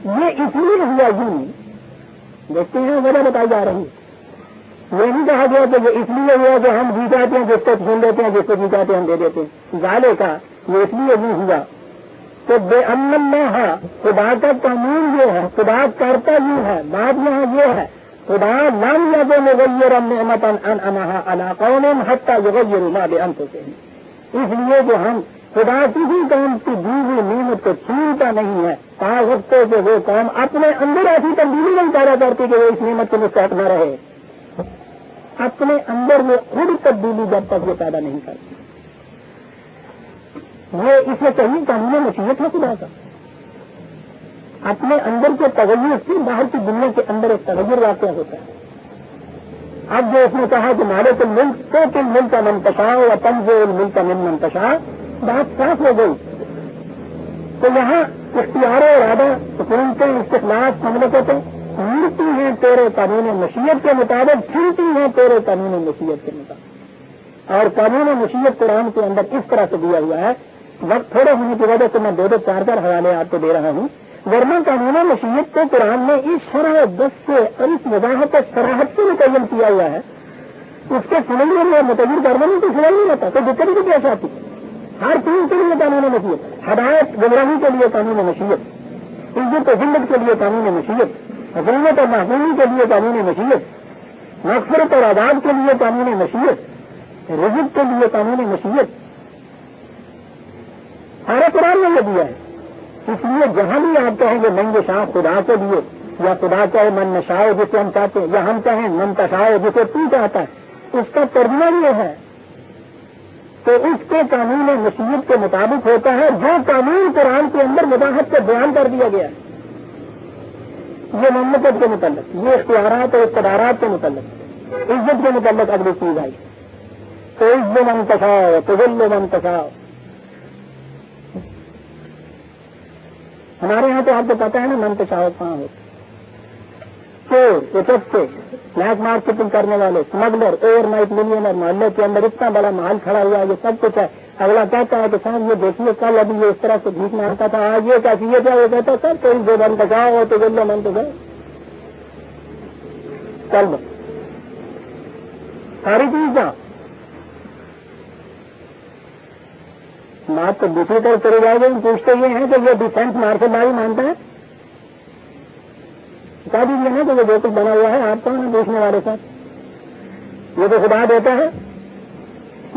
یہ اس لیے ہوا یوں، دیکھتے ہیں وجہ بتائی جا رہی. یہ نہیں کہا گیا کہ یہ اس لیے ہوا کہ ہم جی جاتے ہیں جس کو چھین لیتے ہیں، جس کو جی جاتے ہیں ہم دے دیتے ہیں. غالے کا یہ اس لیے یوں ہوا کہ بے امن میں ہے. خدا کا قانون یہ ہے، خدا کرتا یوں ہے. بات یہاں یہ ہے خدا لم یکن مغیرا نعمتا انعمها علی قوم حتی یغیروا ما بانفسہم. اس لیے جو ہم خدا کسی قوم کی دی ہوئی نعمت کو چھینتا نہیں ہے تا وقت کہ وہ قوم اپنے اندر ایسی تبدیلی نہیں پیدا کرتی کہ وہ اس نعمت کو مستحق نہ رہے. اپنے اندر وہ خود تبدیلی جب تک وہ پیدا نہیں کرتی. وہ اس میں کہیں قانون مشیت ہے خدا کا. اپنے اندر کے تغیر سے باہر کی دنیا کے اندر ایک تغیر واقع ہوتا ہے. اب جو اس نے کہا کہ مالک الملک تو تم ملک کا منتشا و تنزع الملک من منتشا، بات صاف ہو گئی. تو یہاں اختیار و ارادہ حکومتیں استخلاف مملکتیں ملتی ہیں تیرے قانون مشیت کے مطابق، چلتی ہیں تیرے قانون مشیت کے مطابق. اور قانون مشیت قرآن کے اندر اس طرح سے دیا ہوا ہے. وقت تھوڑا ہونے کی وجہ سے میں 2 4 حوالے آپ کو دے رہا ہوں. ورنہ قانون مشیت کو قرآن نے اس شرح دس سے اور اس وضاحت سراحت سے متعین کیا ہوا ہے. اس کے سمجھنے میں متعین کرنے میں تو سمجھ نہیں آتا تو دقت بھی پیش آتی. ہر چیز کے لیے قانون مشیت، ہدایت گمراہی کے لیے قانون مشیت، عزت و ذلت کے لیے قانون مشیت، حکومت اور محکومی کے لیے قانون مشیت، مغفرت اور آزاد کے لیے قانون مشیت، رزق کے لیے قانون مشیت، سارے قرآن نے یہ دیا ہے. اس لیے جہاں بھی آپ کہیں گے من یشاء خدا کے لیے، یا خدا چاہے من نشاء جسے ہم چاہتے ہیں، یا ہم کہیں من تشاء جسے تو چاہتا ہے، اس کا ترجمہ یہ ہے کہ اس کے قانون مشیت کے مطابق ہوتا ہے جو قانون قرآن کے اندر وضاحت سے بیان کر دیا گیا ہے. یہ مملکت کے متعلق، یہ اختیارات اور اقتدارات کے متعلق، عزت کے متعلق اگلی چیز آئی تو عزت من تشاء تذل من تشاء. ہمارے یہاں تو آپ کو پتا ہے نا من تشاء کہاں ہوتا. چور، چپتے، بلیک مارکیٹنگ کرنے والے، اسمگلر، اوور نائٹ ملینر، محلے کے اندر اتنا بڑا محل کھڑا ہوا ہے، یہ سب کچھ ہے. اگلا کہتا ہے کہ صاحب یہ دیکھیے کل ابھی یہ اس طرح سے بھیک مانگتا تھا، آج یہ کیفیت ہے، وہ کہتا سر کوئی جو من تشاء ہو تو گلو من تشاء. چل بس ساری چیز کا بات تو دوسری طرف چلے جائے گی. پوچھتے یہ ہیں کہ یہ ڈیفینس مارشل لا مانتا ہے. بتا دیجیے نا کہ یہ جو کچھ بنا ہوا ہے آپ کون ہیں پوچھنے والے ساتھ؟ یہ تو خدا دیتا ہے.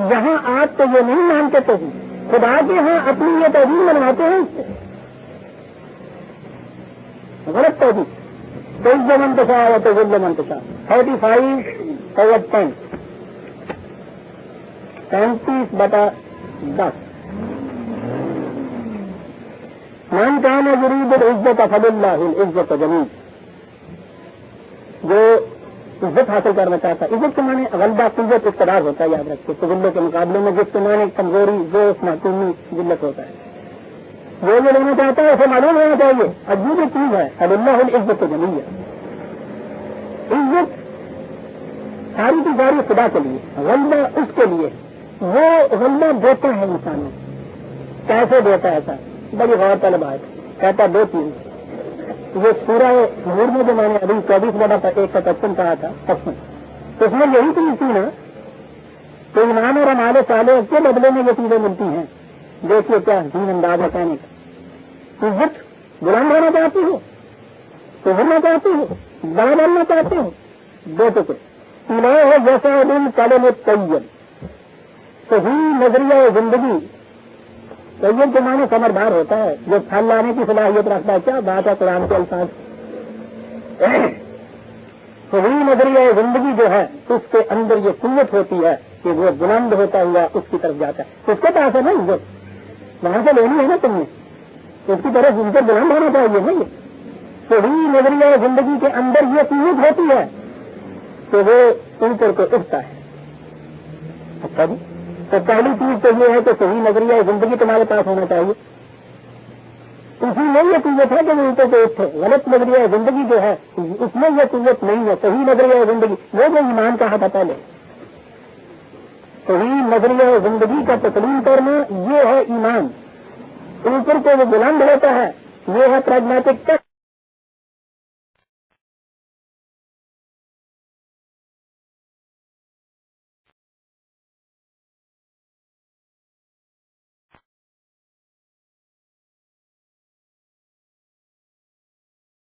یہاں آپ تو یہ نہیں مانتے تھے، خدا کے ہاں اپنی یہ توہین منواتے ہیں. اس سے غلط توہین. 23 من تشاء ہے تو ذل من تشاء. 35/10 35/10. من کان یرید العزت فللہ العزت جمیعا. جو عزت حاصل کرنا چاہتا ہے، عزت کے معنی غلبہ، قوت، اقتدار ہوتا ہے. یاد رکھتے تذلوں کے مقابلے میں جس کے معنی کمزوری، ضعف، معصومی، ذلت ہوتا ہے. جو یہ لینا چاہتا ہے اسے معلوم ہونا چاہیے عجیب چیز ہے فللہ العزت جمیعا. عزت ساری کی ساری خدا کے لیے، غلبہ اس کے لیے. وہ غلبہ دیتا ہے انسانوں. کیسے دیتا ہے ایسا؟ بڑی غور طلب ہے. کہتا 2 چیز. یہ سورہ نور میں جو میں نے ابھی 24/1 کا تقسیم کہا تھا، اس میں یہی چیز تھی نا کہ ایمان اور اعمال صالح کے بدلے میں یہ چیزیں ملتی ہیں. دیکھیے کیا حسین انداز ہے کہنے کا. عزت غلام ہونا چاہتی ہو، سہرنا چاہتی ہو، بڑا بننا چاہتے ہو، 2 ٹکڑے. ہے جیسا دن قلم طیب. صحیح نظریہ زندگی. طیب کے معنی ثمردار ہوتا ہے، جو پھل لانے کی صلاحیت رکھتا ہے. کیا بات ہے قرآن کے الفاظ. صحیح نظریہ زندگی جو ہے اس کے اندر یہ قوت ہوتی ہے کہ وہ بلند ہوتا ہوا اس کی طرف جاتا ہے. اس کے پاس ہے نا عزت، وہاں سے لینی ہے نا تم نے، اس کی طرف ان سے بلند ہونا چاہیے نا. یہ صحیح نظریہ زندگی کے اندر یہ قوت ہوتی ہے کہ وہ اوپر کو اٹھتا ہے. اچھا جی، تو پہلی چیز تو یہ ہے کہ صحیح نظریہ زندگی تمہارے پاس ہونا چاہیے. اسی میں یہ قوت ہے کہ وہ اوپر کو اٹھے. غلط نظریہ زندگی جو ہے اس میں یہ قوت نہیں ہے. صحیح نظریہ زندگی وہ جو ایمان کہا تھا پہلے، صحیح نظریہ زندگی کا تسلیم کرنا یہ ہے ایمان. اوپر کو وہ بلند ہوتا ہے، یہ ہے پریگمیٹک.